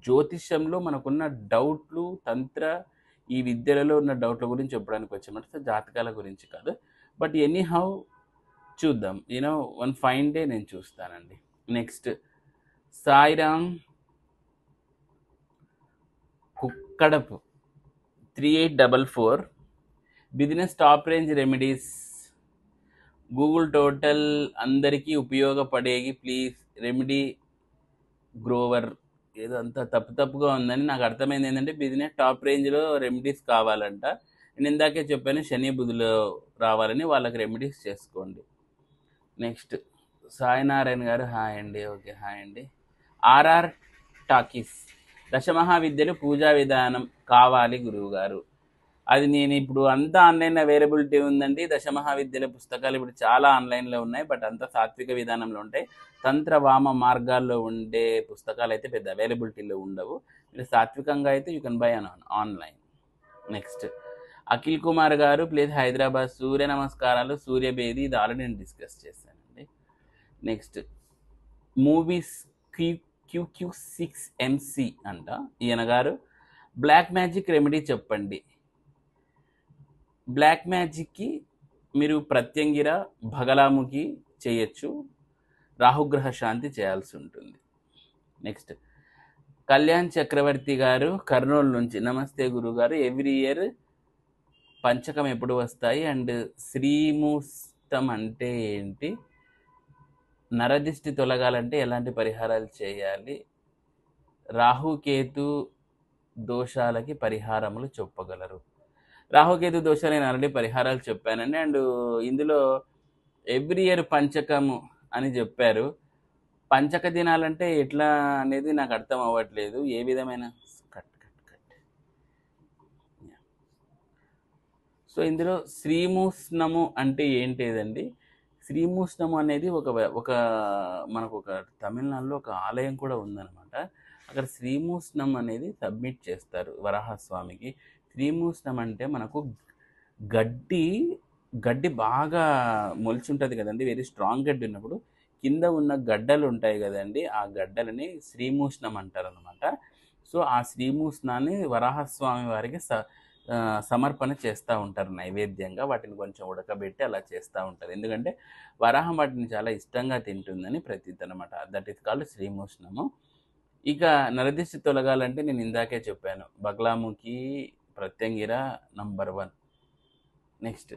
[SPEAKER 1] జ్యోతిష్యంలో మనకున్న డౌట్లు, తంత్ర, ఈ విద్యలలో ఉన్న డౌట్ల గురించి చెప్పడానికి వచ్చామంటే, సో జాతకాల గురించి కాదు. బట్ ఎనీ హౌ చూద్దాం, వన్ ఫైన్ డే నేను చూస్తానండి. నెక్స్ట్, సాయిరామ్ కడపు 3844. Business top range remedies Google total అందరికీ ఉపయోగపడేవి ప్లీజ్. రెమెడీ గ్రోవర్ ఏదో అంతా తప్పుగా ఉందని నాకు అర్థమైంది. ఏంటంటే బిజినెస్ టాప్ రేంజ్లో రెమెడీస్ కావాలంట. నేను ఇందాకే చెప్పాను శని బుధులు రావాలని, వాళ్ళకి రెమెడీస్ చేసుకోండి. నెక్స్ట్ సాయినారాయణ గారు హాయ్ అండి. ఓకే హాయ్ అండి. ఆర్ఆర్ టాకీస్ దశమహావిద్యలు పూజా విధానం కావాలి గురువు గారు. అది నేను ఇప్పుడు అంతా ఆన్లైన్ అవైలబిలిటీ ఉందండి. దశమహావిద్యల పుస్తకాలు ఇప్పుడు చాలా ఆన్లైన్లో ఉన్నాయి, బట్ అంతా సాత్విక విధానంలో ఉంటాయి. తంత్ర వామ మార్గాల్లో ఉండే పుస్తకాలు అయితే పెద్ద అవైలబిలిటీలో ఉండవు. మీరు సాత్వికంగా అయితే you can buy online. Next Akhil Kumar గారు ప్లీజ్ హైదరాబాద్ సూర్య నమస్కారాలు సూర్యబేది, ఇది ఆల్రెడీ నేను డిస్కస్ చేశానండి. నెక్స్ట్ మూవీస్ QQ6MC అంట. ఈయన గారు బ్లాక్ మ్యాజిక్ రెమెడీ చెప్పండి. బ్లాక్ మ్యాజిక్కి మీరు ప్రత్యంగిర భగలాముఖి చేయొచ్చు, రాహుగ్రహ శాంతి చేయాల్సి ఉంటుంది. నెక్స్ట్ కళ్యాణ్ చక్రవర్తి గారు కర్నూలు నుంచి నమస్తే గురుగారు. ఎవ్రీ ఇయర్ పంచకం ఎప్పుడు వస్తాయి అండ్ శ్రీముష్టం అంటే ఏంటి, నరదిష్టి తొలగాలంటే ఎలాంటి పరిహారాలు చేయాలి, రాహుకేతు దోషాలకి పరిహారములు చెప్పగలరు. రాహుకేతు దోషాలు నేను ఆల్రెడీ పరిహారాలు చెప్పానండి. అండ్ ఇందులో ఎవ్రీ ఇయర్ పంచకము అని చెప్పారు. పంచక దినాలంటే ఎట్లా అనేది నాకు అర్థం అవ్వట్లేదు. ఏ విధమైన సో ఇందులో శ్రీముష్ణము అంటే ఏంటిదండి? శ్రీముష్ణము అనేది ఒక మనకు ఒక తమిళనాడులో ఒక ఆలయం కూడా ఉందన్నమాట. అక్కడ శ్రీముష్ణం అనేది సబ్మిట్ చేస్తారు వరాహస్వామికి. శ్రీముష్ణం అంటే మనకు గడ్డి బాగా మొలిచి ఉంటుంది కదండి, వెరీ స్ట్రాంగ్ గడ్డి ఉన్నప్పుడు కింద ఉన్న గడ్డలు ఉంటాయి కదండి, ఆ గడ్డలని శ్రీముష్ణం అంటారు అనమాట. సో ఆ శ్రీముష్ణాన్ని వరాహస్వామి వారికి సమర్పణ చేస్తూ ఉంటారు నైవేద్యంగా. వాటిని కొంచెం ఉడకబెట్టి అలా చేస్తూ ఉంటారు, ఎందుకంటే వరాహం వాటిని చాలా ఇష్టంగా తింటుందని ప్రతీతి అనమాట. దట్ ఈస్ కాల్డ్ శ్రీముష్ణము. ఇక నరదిష్టి తొలగాలంటే నేను ఇందాకే చెప్పాను, బగ్లాముఖి, ప్రత్యంగిర నంబర్ 1. నెక్స్ట్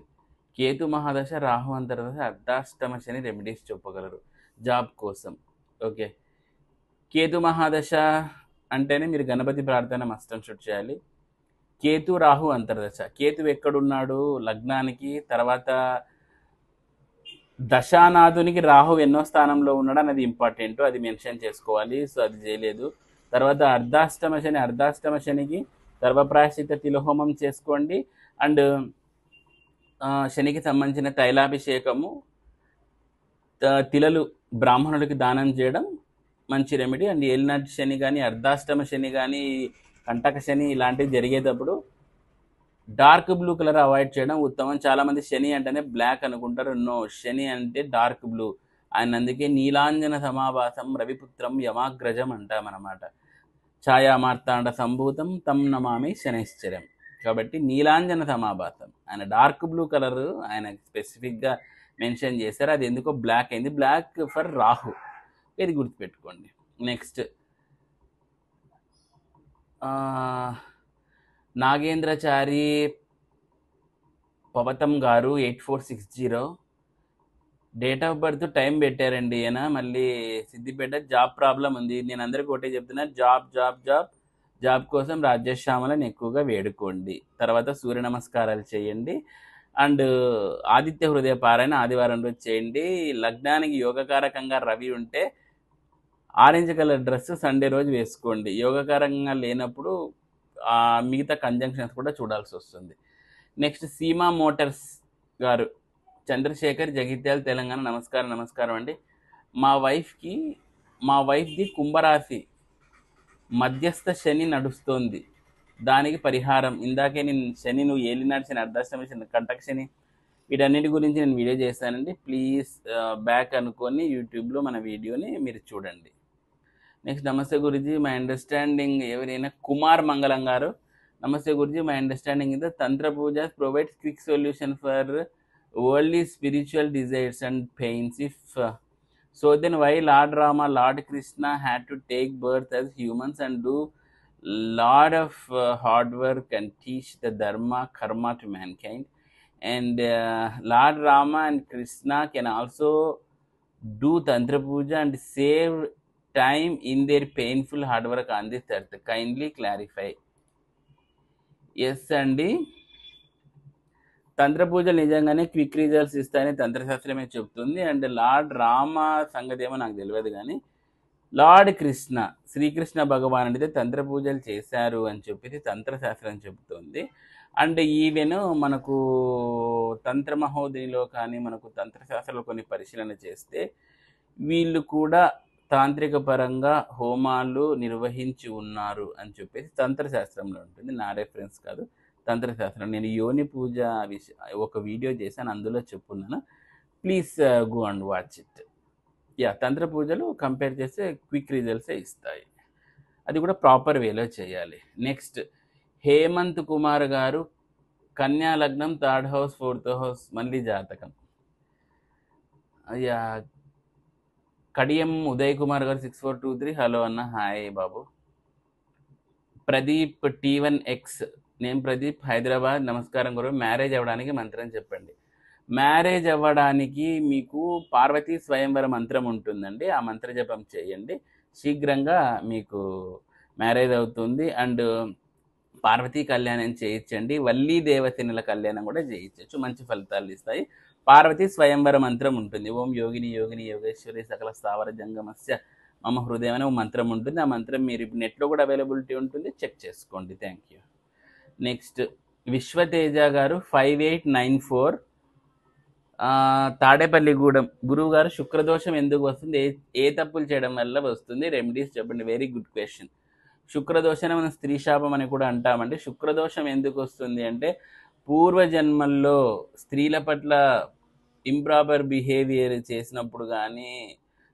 [SPEAKER 1] కేతు మహాదశ, రాహు అంతర్దశ, అర్ధాష్టమ శని రెమెడీస్ చెప్పగలరు జాబ్ కోసం. ఓకే, కేతు మహాదశ అంటేనే మీరు గణపతి ప్రార్థన మస్టం షూట్ చేయాలి. కేతు రాహు అంతర్దశ, కేతు ఎక్కడున్నాడు లగ్నానికి, తర్వాత దశానాథునికి రాహు ఎన్నో స్థానంలో ఉన్నాడు అనేది ఇంపార్టెంట్, అది మెన్షన్ చేసుకోవాలి. సో అది చేయలేదు. తర్వాత అర్ధాష్టమ శనికి సర్వప్రాయశ్చిత తిలహోమం చేసుకోండి. అండ్ శనికి సంబంధించిన తైలాభిషేకము, తిలలు బ్రాహ్మణుడికి దానం చేయడం మంచి రెమెడీ. అండ్ ఏలినాటి శని కానీ, అర్ధాష్టమ శని కానీ, కంటక శని ఇలాంటివి జరిగేటప్పుడు డార్క్ బ్లూ కలర్ అవాయిడ్ చేయడం ఉత్తమం. చాలామంది శని అంటేనే బ్లాక్ అనుకుంటారు. నో, శని అంటే డార్క్ బ్లూ. ఆయన అందుకే నీలాంజన సమాభాసం రవిపుత్రం యమాగ్రజం అంటామన్నమాట. ఛాయామార్తాండ సంభూతం తం నమామి శనైశ్చర్యం. కాబట్టి నీలాంజన సమాభాసం, ఆయన డార్క్ బ్లూ కలర్ ఆయన స్పెసిఫిక్గా మెన్షన్ చేశారు. అది ఎందుకో బ్లాక్ అయింది, బ్లాక్ ఫర్ రాహు, ఇది గుర్తుపెట్టుకోండి. నెక్స్ట్ నాగేంద్రచారి పవతం గారు 8460 డేట్ ఆఫ్ బర్త్ టైం పెట్టారండి ఈయన. మళ్ళీ సిద్దిపేట జాబ్ ప్రాబ్లం ఉంది. నేను అందరికీ ఒకటే చెప్తున్నా, జాబ్ కోసం రాజ్యశ్యామలను ఎక్కువగా వేడుకోండి. తర్వాత సూర్య నమస్కారాలు చేయండి. అండ్ ఆదిత్య హృదయ పారాయణ ఆదివారం రోజు చేయండి. లగ్నానికి యోగకారకంగా రవి ఉంటే ఆరెంజ్ కలర్ డ్రెస్ సండే రోజు వేసుకోండి. యోగకారంగా లేనప్పుడు మిగతా కంజంక్షన్స్ కూడా చూడాల్సి వస్తుంది. నెక్స్ట్ సీమా మోటార్స్ గారు చంద్రశేఖర్ జగిత్యాల తెలంగాణ నమస్కారం అండి. మా వైఫ్ది కుంభరాశి మధ్యస్థ శని నడుస్తోంది, దానికి పరిహారం. ఇందాకే నేను శని, నువ్వు ఏలినాడు శని, అర్ధాష్టమ శని, కంటక శని, వీటన్నిటి గురించి నేను వీడియో చేశానండి. ప్లీజ్ బ్యాక్ అనుకొని యూట్యూబ్లో మన వీడియోని మీరు చూడండి. నెక్స్ట్ నమస్తే గురుజీ, మై అండర్స్టాండింగ్ ఎవరైనా కుమార్ మంగళం గారు నమస్తే guruji, my understanding in the tantra puja provides quick solution for worldly spiritual desires and pains. If so, then why Lord Rama, Lord Krishna had to take birth as humans and do lot of hard work and teach the dharma karma to mankind. And Lord Rama and Krishna can also do Tantra Puja and save time in their painful hard work on this earth. Kindly clarify. Yes అండి, తంత్ర పూజలు నిజంగానే quick results ఇస్తాయని తంత్రశాస్త్రమే చెప్తుంది. And lord Rama సంగతి ఏమో నాకు తెలియదు, కానీ లార్డ్ కృష్ణ, శ్రీకృష్ణ భగవానుడు అయితే తంత్ర పూజలు చేశారు అని చెప్పి తంత్రశాస్త్రం చెబుతుంది. అండ్ ఈవెన్ మనకు తంత్ర మహోదయలో కానీ మనకు తంత్రశాస్త్రంలో కొన్ని పరిశీలన చేస్తే వీళ్ళు కూడా తాంత్రిక పరంగా హోమాలు నిర్వహించి ఉన్నారు అని చెప్పేసి తంత్రశాస్త్రంలో ఉంటుంది. నా రెఫరెన్స్ కాదు, తంత్రశాస్త్రం. నేను యోని పూజ ఒక వీడియో చేశాను, అందులో చెప్పున్నాను. Please go and watch it. Yeah, తంత్ర పూజలు కంపేర్ చేస్తే క్విక్ రిజల్ట్సే ఇస్తాయి, అది కూడా ప్రాపర్ వేలో చేయాలి. నెక్స్ట్ హేమంత్ కుమార్ గారు, కన్యా లగ్నం, 3rd house 4th house మళ్ళీ జాతకం. యా, కడియం ఉదయ్ కుమార్ గారు 6423. హలో అన్న, హాయ్ బాబు. ప్రదీప్ T1X, నేను ప్రదీప్, హైదరాబాద్. నమస్కారం గురు. మ్యారేజ్ అవ్వడానికి మంత్రం చెప్పండి. మ్యారేజ్ అవ్వడానికి మీకు పార్వతీ స్వయంవర మంత్రం ఉంటుందండి, ఆ మంత్ర జపం చేయండి, శీఘ్రంగా మీకు మ్యారేజ్ అవుతుంది. అండ్ పార్వతీ కళ్యాణం చేయించండి, వల్లీ దేవసేనల కళ్యాణం కూడా చేయించవచ్చు, మంచి ఫలితాలు ఇస్తాయి. పార్వతీ స్వయంవర మంత్రం ఉంటుంది. ఓం యోగిని యోగిని యోగేశ్వరి సకల స్థావర జంగమస్య మమ హృదయం అనే ఒక మంత్రం ఉంటుంది. ఆ మంత్రం మీరు నెట్లో కూడా అవైలబిలిటీ ఉంటుంది, చెక్ చేసుకోండి. Thank you. నెక్స్ట్ విశ్వతేజ గారు 5894, తాడేపల్లిగూడెం. గురువు గారు, శుక్రదోషం ఎందుకు వస్తుంది, ఏ తప్పులు చేయడం వల్ల వస్తుంది, రెమెడీస్ చెప్పండి. Very good question. శుక్రదోషాన్ని మనం స్త్రీ శాపం అని కూడా అంటామండి. శుక్రదోషం ఎందుకు వస్తుంది అంటే పూర్వజన్మల్లో స్త్రీల పట్ల ఇంప్రాపర్ బిహేవియర్ చేసినప్పుడు కానీ,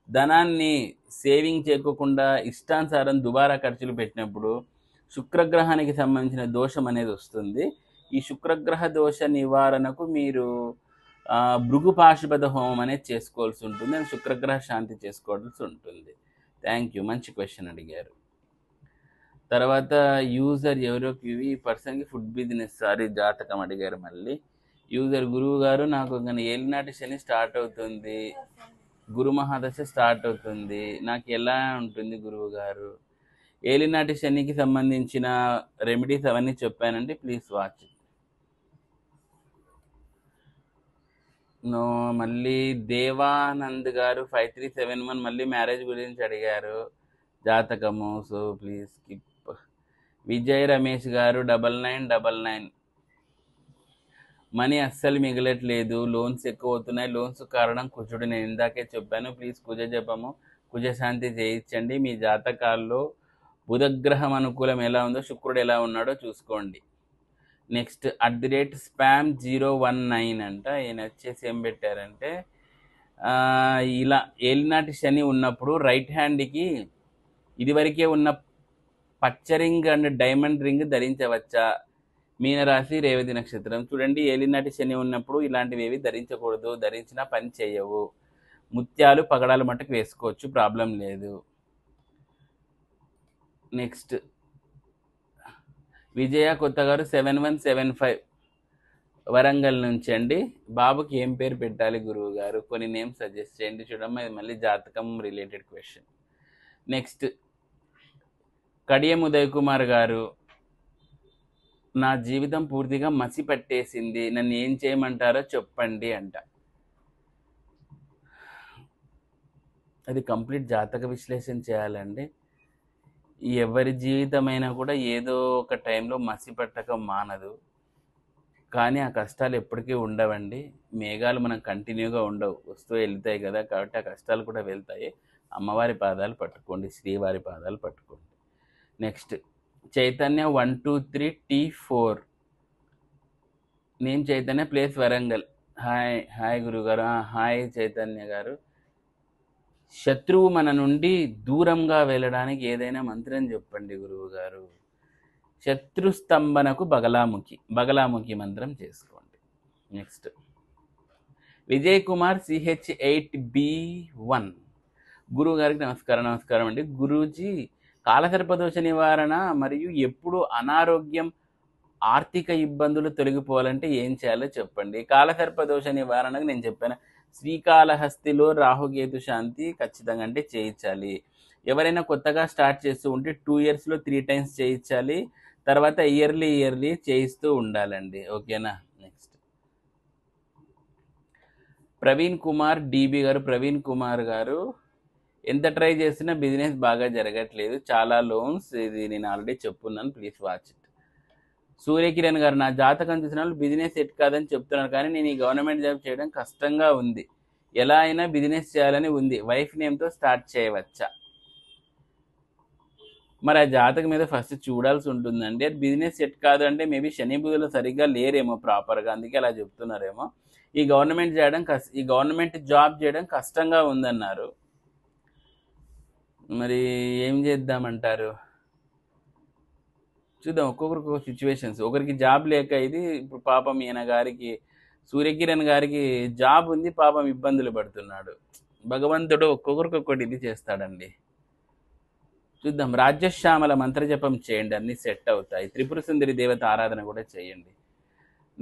[SPEAKER 1] ధనాన్ని సేవింగ్ చేయకుండా ఇష్టానుసారం దుబారా ఖర్చులు పెట్టినప్పుడు శుక్రగ్రహానికి సంబంధించిన దోషం అనేది వస్తుంది. ఈ శుక్రగ్రహ దోష నివారణకు మీరు భృగు పాశుపత హోమం అనేది చేసుకోవాల్సి ఉంటుంది, అండ్ శుక్రగ్రహ శాంతి చేసుకోవాల్సి ఉంటుంది. థ్యాంక్ యూ, మంచి క్వశ్చన్ అడిగారు. తర్వాత యూజర్ ఎవరో క్యూవి, ఈ పర్సన్కి ఫుడ్ బిజినెస్, సారీ జాతకం అడిగారు మళ్ళీ. యూజర్, గురువు గారు నాకు ఏలినాటి శని స్టార్ట్ అవుతుంది, గురు మహాదశ స్టార్ట్ అవుతుంది, నాకు ఎలా ఉంటుంది గురువు గారు? ఏలినాటి శనికి సంబంధించిన రెమెడీస్ అవన్నీ చెప్పానండి, ప్లీజ్ వాచ్. నో, మళ్ళీ దేవానంద్ గారు 5371 మళ్ళీ మ్యారేజ్ గురించి అడిగారు జాతకము, so please skip. Vijay Ramesh గారు 9999, మనీ అస్సలు మిగలట్లేదు, లోన్స్ ఎక్కువ అవుతున్నాయి, లోన్స్ కారణం కుజుడు, నేను ఇందాకే చెప్పాను. ప్లీజ్ కుజ జపము, కుజశాంతి చేయించండి. మీ జాతకాల్లో బుధగ్రహం అనుకూలం ఎలా ఉందో, శుక్రుడు ఎలా ఉన్నాడో చూసుకోండి. నెక్స్ట్ @spam019 అంట, ఈయన వచ్చేసి ఏం పెట్టారంటే ఇలా ఏలినాటి శని ఉన్నప్పుడు రైట్ హ్యాండ్కి ఇదివరకే ఉన్న పచ్చ రింగ్ అండ్ డైమండ్ రింగ్ ధరించవచ్చా? మీనరాశి, రేవతి నక్షత్రం. చూడండి, ఏలినాటి శని ఉన్నప్పుడు ఇలాంటివి ఏవి ధరించకూడదు, ధరించినా పని చేయవు. ముత్యాలు పగడాలు మట్టుకు వేసుకోవచ్చు, ప్రాబ్లం లేదు. నెక్స్ట్ విజయ కొత్త గారు 7175 వరంగల్ నుంచి అండి. బాబుకి ఏం పేరు పెట్టాలి గురువు గారు, కొన్ని నేమ్స్ సజెస్ట్ చేయండి. చూడమ్మా, ఇది మళ్ళీ జాతకం related question. Next Kadiyam Uday Kumar గారు, నా జీవితం పూర్తిగా మసి పట్టేసింది, నన్ను ఏం చేయమంటారో చెప్పండి అంట. అది కంప్లీట్ జాతక విశ్లేషణ చేయాలండి. ఎవరి జీవితమైనా కూడా ఏదో ఒక టైంలో మసి పట్టక మానదు, కానీ ఆ కష్టాలు ఎప్పటికీ ఉండవండి. మేఘాలు మనం కంటిన్యూగా ఉండవు, వస్తూ వెళ్తాయి కదా, కాబట్టి ఆ కష్టాలు కూడా వెళ్తాయి. అమ్మవారి పాదాలు పట్టుకోండి, శ్రీవారి పాదాలు పట్టుకోండి. Next Chaitanya 123 T4, name Chaitanya, place Warangal. Hi hi గురుగారు. హాయ్ చైతన్య గారు. శత్రువు మన నుండి దూరంగా వెళ్ళడానికి ఏదైనా మంత్రం చెప్పండి గురువు గారు. శత్రుస్తంభనకు బగలాముఖి మంత్రం చేసుకోండి. నెక్స్ట్ విజయ్ కుమార్ CH8B1, గురువు గారికి నమస్కారం అండి. గురూజీ, కాలసర్పదోష నివారణ మరియు ఎప్పుడు అనారోగ్యం, ఆర్థిక ఇబ్బందులు తొలగిపోవాలంటే ఏం చేయాలో చెప్పండి. కాలసర్పదోష నివారణకు నేను చెప్పాను, శ్రీకాళహస్తిలో రాహుకేతు శాంతి ఖచ్చితంగా అంటే చేయించాలి. ఎవరైనా కొత్తగా స్టార్ట్ చేస్తూ ఉంటే 2 ఇయర్స్లో 3 టైమ్స్ చేయించాలి. తర్వాత ఇయర్లీ చేయిస్తూ ఉండాలండి. ఓకేనా. నెక్స్ట్ ప్రవీణ్ కుమార్ డిబి గారు. ప్రవీణ్ కుమార్ గారు, ఎంత ట్రై చేసినా బిజినెస్ బాగా జరగట్లేదు, చాలా లోన్స్, ఇది నేను ఆల్రెడీ చెప్పున్నాను, ప్లీజ్ వాచ్ ఇట్. సూర్యకిరణ్ గారు, నా జాతకం చూసిన వాళ్ళు బిజినెస్ సెట్ కాదని చెప్తున్నారు, కానీ నేను ఈ గవర్నమెంట్ జాబ్ చేయడం కష్టంగా ఉంది, ఎలా అయినా బిజినెస్ చేయాలని ఉంది, వైఫ్ నేమ్తో స్టార్ట్ చేయవచ్చా? మరి ఆ జాతకం మీద ఫస్ట్ చూడాల్సి ఉంటుందండి. అది బిజినెస్ సెట్ కాదు అంటే మేబీ శని బుధులు సరిగ్గా లేరేమో ప్రాపర్గా, అందుకే అలా చెప్తున్నారేమో. ఈ గవర్నమెంట్ జాబ్ చేయడం కష్టంగా ఉందన్నారు, మరి ఏం చేద్దామంటారు? చూద్దాం, ఒక్కొక్కరికి ఒక సిచ్యువేషన్స్. ఒకరికి జాబ్ లేక ఇది, ఇప్పుడు పాపం ఈయన గారికి, సూర్యకిరణ్ గారికి జాబ్ ఉంది, పాపం ఇబ్బందులు పడుతున్నాడు. భగవంతుడు ఒక్కొక్కరికి ఒక్కటి ఇది చేస్తాడండి. చూద్దాం. రాజ్యశ్యామల మంత్రజపం చేయండి, అన్నీ సెట్ అవుతాయి. త్రిపుర సుందరి దేవత ఆరాధన కూడా చేయండి.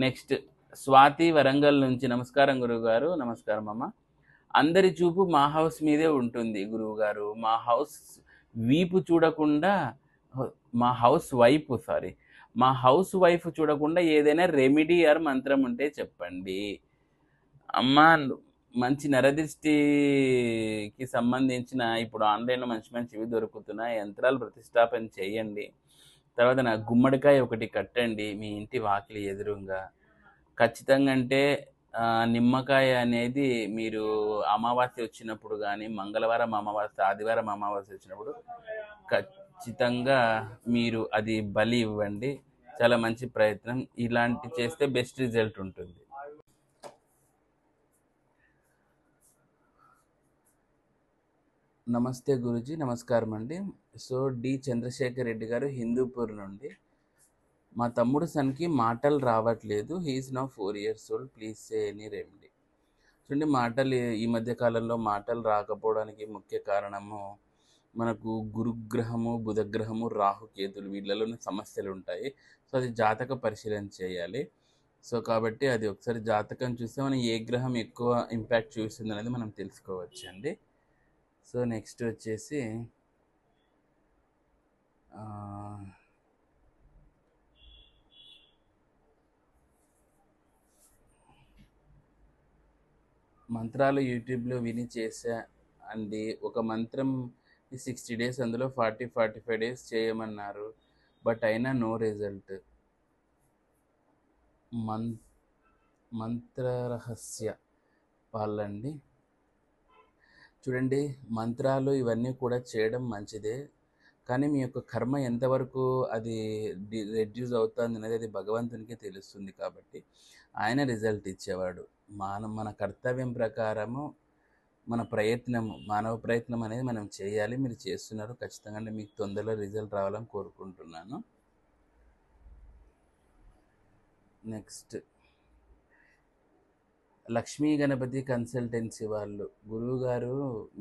[SPEAKER 1] నెక్స్ట్ స్వాతి వరంగల్ నుంచి, నమస్కారం గురువుగారు. నమస్కారం అమ్మ. అందరి చూపు మా హౌస్ మీదే ఉంటుంది గురువుగారు, మా హౌస్ వీపు చూడకుండా, మా హౌస్ వైఫ్ చూడకుండా ఏదైనా రెమెడీ ఆర్ మంత్రం ఉంటే చెప్పండి అమ్మా. మంచి నరదృష్టికి సంబంధించిన ఇప్పుడు ఆన్లైన్లో మంచివి దొరుకుతున్నాయి, యంత్రాలు ప్రతిష్టాపన చేయండి. తర్వాత నా గుమ్మడికాయ ఒకటి కట్టండి మీ ఇంటి వాకిలి ఎదురుగా. ఖచ్చితంగా అంటే నిమ్మకాయ అనేది మీరు అమావాస్య వచ్చినప్పుడు కానీ, మంగళవారం అమావాస్య, ఆదివారం అమావాస్య వచ్చినప్పుడు ఖచ్చితంగా మీరు అది బలి ఇవ్వండి. చాలా మంచి ప్రయత్నం, ఇలాంటి చేస్తే బెస్ట్ రిజల్ట్ ఉంటుంది. నమస్తే గురుజీ. నమస్కారం అండి. సో డి చంద్రశేఖర్ రెడ్డి గారు, హిందూపూర్ నుండి. మా తమ్ముడు సన్కి మాటలు రావట్లేదు, he is now 4 years old, please say any remedy. చూడండి, మాటలు ఈ మధ్య కాలంలో మాటలు రాకపోవడానికి ముఖ్య కారణము మనకు గురుగ్రహము, బుధగ్రహము, రాహుకేతులు, వీళ్ళలోనే సమస్యలు ఉంటాయి. సో అది జాతక పరిశీలన చేయాలి. సో కాబట్టి అది ఒకసారి జాతకం చూస్తే మనం ఏ గ్రహం ఎక్కువ ఇంపాక్ట్ చూస్తుంది అనేది మనం తెలుసుకోవచ్చు అండి. సో నెక్స్ట్ వచ్చేసి మంత్రాలు యూట్యూబ్లో విని చేసా అండి. ఒక మంత్రం 60 days, అందులో 45 days చేయమన్నారు, బట్ అయినా నో రిజల్ట్. మంత్రరహస్య వాళ్ళండి. చూడండి, మంత్రాలు ఇవన్నీ కూడా చేయడం మంచిదే, కానీ మీ యొక్క కర్మ ఎంతవరకు అది రెడ్యూస్ అవుతుంది అనేది అది భగవంతునికే తెలుస్తుంది. కాబట్టి ఆయన రిజల్ట్ ఇచ్చేవాడు. మన కర్తవ్యం ప్రకారము మానవ ప్రయత్నం అనేది మనం చేయాలి. మీరు చేస్తున్నారు, ఖచ్చితంగా మీకు తొందరలో రిజల్ట్ రావాలని కోరుకుంటున్నాను. నెక్స్ట్ లక్ష్మీ గణపతి కన్సల్టెన్సీ వాళ్ళు, గురువుగారు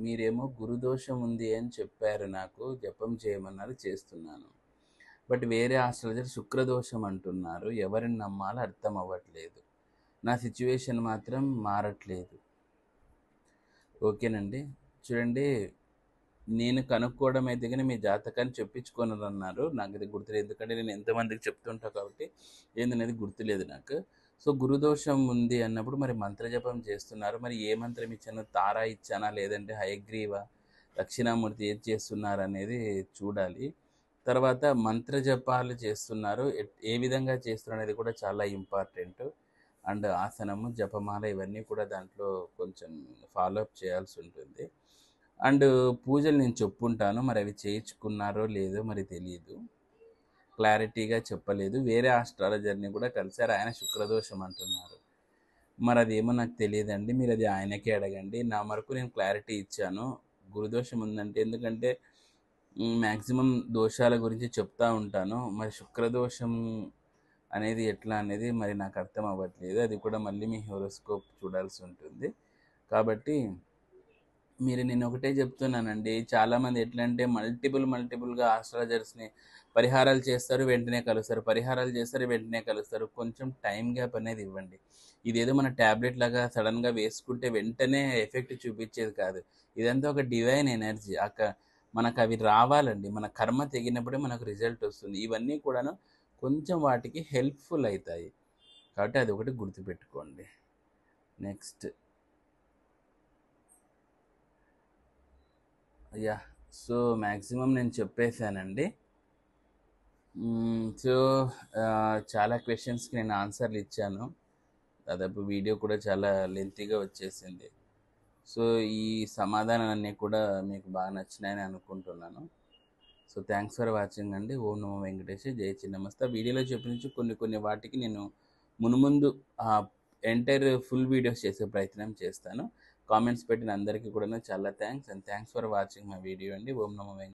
[SPEAKER 1] మీరేమో గురుదోషం ఉంది అని చెప్పారు, నాకు జపం చేయమన్నారు, చేస్తున్నాను, బట్ వేరే ఆస్ట్రాలజర్ శుక్రదోషం అంటున్నారు, ఎవరిని నమ్మాలో అర్థం అవ్వట్లేదు, నా సిచ్యువేషన్ మాత్రం మారట్లేదు. ఓకేనండి. చూడండి, నేను కనుక్కోవడం అయితే కానీ మీ జాతకాన్ని చెప్పించుకోనని అన్నారు, నాకు ఇది గుర్తులేదు, ఎందుకంటే నేను ఎంతమందికి చెప్తుంటా కాబట్టి ఏందనేది గుర్తులేదు నాకు. సో గురుదోషం ఉంది అన్నప్పుడు మరి మంత్రజపం చేస్తున్నారు, మరి ఏ మంత్రం ఇచ్చాను, తారా ఇచ్చానా లేదంటే హయగ్రీవ, దక్షిణామూర్తి ఏది చేస్తున్నారు అనేది చూడాలి. తర్వాత మంత్రజపాలు చేస్తున్నారు, ఏ విధంగా చేస్తున్నారు అనేది కూడా చాలా ఇంపార్టెంట్. అండ్ ఆసనము, జపమాల ఇవన్నీ కూడా దాంట్లో కొంచెం ఫాలోఅప్ చేయాల్సి ఉంటుంది. అండ్ పూజలు నేను చెప్పుంటాను, మరి అవి చేయించుకున్నారో లేదో మరి తెలియదు, క్లారిటీగా చెప్పలేదు. వేరే ఆస్ట్రాలజర్ని కూడా కలిసారు, ఆయన శుక్రదోషం అంటున్నారు, మరి అదేమో నాకు తెలియదండి, మీరు అది ఆయనకే అడగండి. నా వరకు నేను క్లారిటీ ఇచ్చాను, గురుదోషం ఉందంటే, ఎందుకంటే మ్యాక్సిమం దోషాల గురించి చెప్తా ఉంటాను, మరి శుక్రదోషం అనేది ఎట్లా అనేది మరి నాకు అర్థం అవ్వట్లేదు, అది కూడా మళ్ళీ మీ హోరోస్కోప్ చూడాల్సి ఉంటుంది. కాబట్టి నేను ఒకటే చెప్తున్నానండి. చాలామంది ఎట్లా అంటే మల్టిపుల్‌గా ఆస్ట్రాలజర్స్‌ని పరిహారాలు చేస్తారు, వెంటనే కలుస్తారు. పరిహారాలు చేస్తారు, వెంటనే కలుస్తారు. కొంచెం టైమ్ గ్యాప్ అనేది ఇవ్వండి. ఇదేదో మన టాబ్లెట్ లాగా సడన్‌గా వేసుకుంటే వెంటనే ఎఫెక్ట్ చూపించేది కాదు. ఇదంతా ఒక డివైన్ ఎనర్జీ. మనకవి రావాలండి. మన కర్మ తెగినప్పుడే మనకు రిజల్ట్ వస్తుంది. ఇవన్నీ కూడాను కొంచెం వాటికి హెల్ప్‌ఫుల్ అయితాయి. కాబట్టి అదొకటి గుర్తుపెట్టుకోండి. Next yeah! సో, మాక్సిమం నేను చెప్పేసానండి. సో, చాలా క్వెషన్స్‌కి నేను ఆన్సర్‌లు ఇచ్చాను. దాదాపు వీడియో కూడా చాలా లెంతీగా వచ్చేసింది. సో, ఈ సమాధానాలన్నీ కూడా మీకు బాగా నచ్చినాయని అనుకుంటున్నాను. సో, థ్యాంక్స్ ఫర్ వాచింగ్ అండి. ఓం నమో వెంకటేష్, జై చిన్నమస్త. వీడియోలో చెప్పినచ్చు కొన్ని వాటికి నేను మునుముందు ఎంటైర్ ఫుల్ వీడియోస్ చేసే ప్రయత్నం చేస్తాను. కామెంట్స్ పెట్టిన అందరికీ కూడాను చాలా thanks for watching my video అండి. ఓం నమో వెంకటేష్.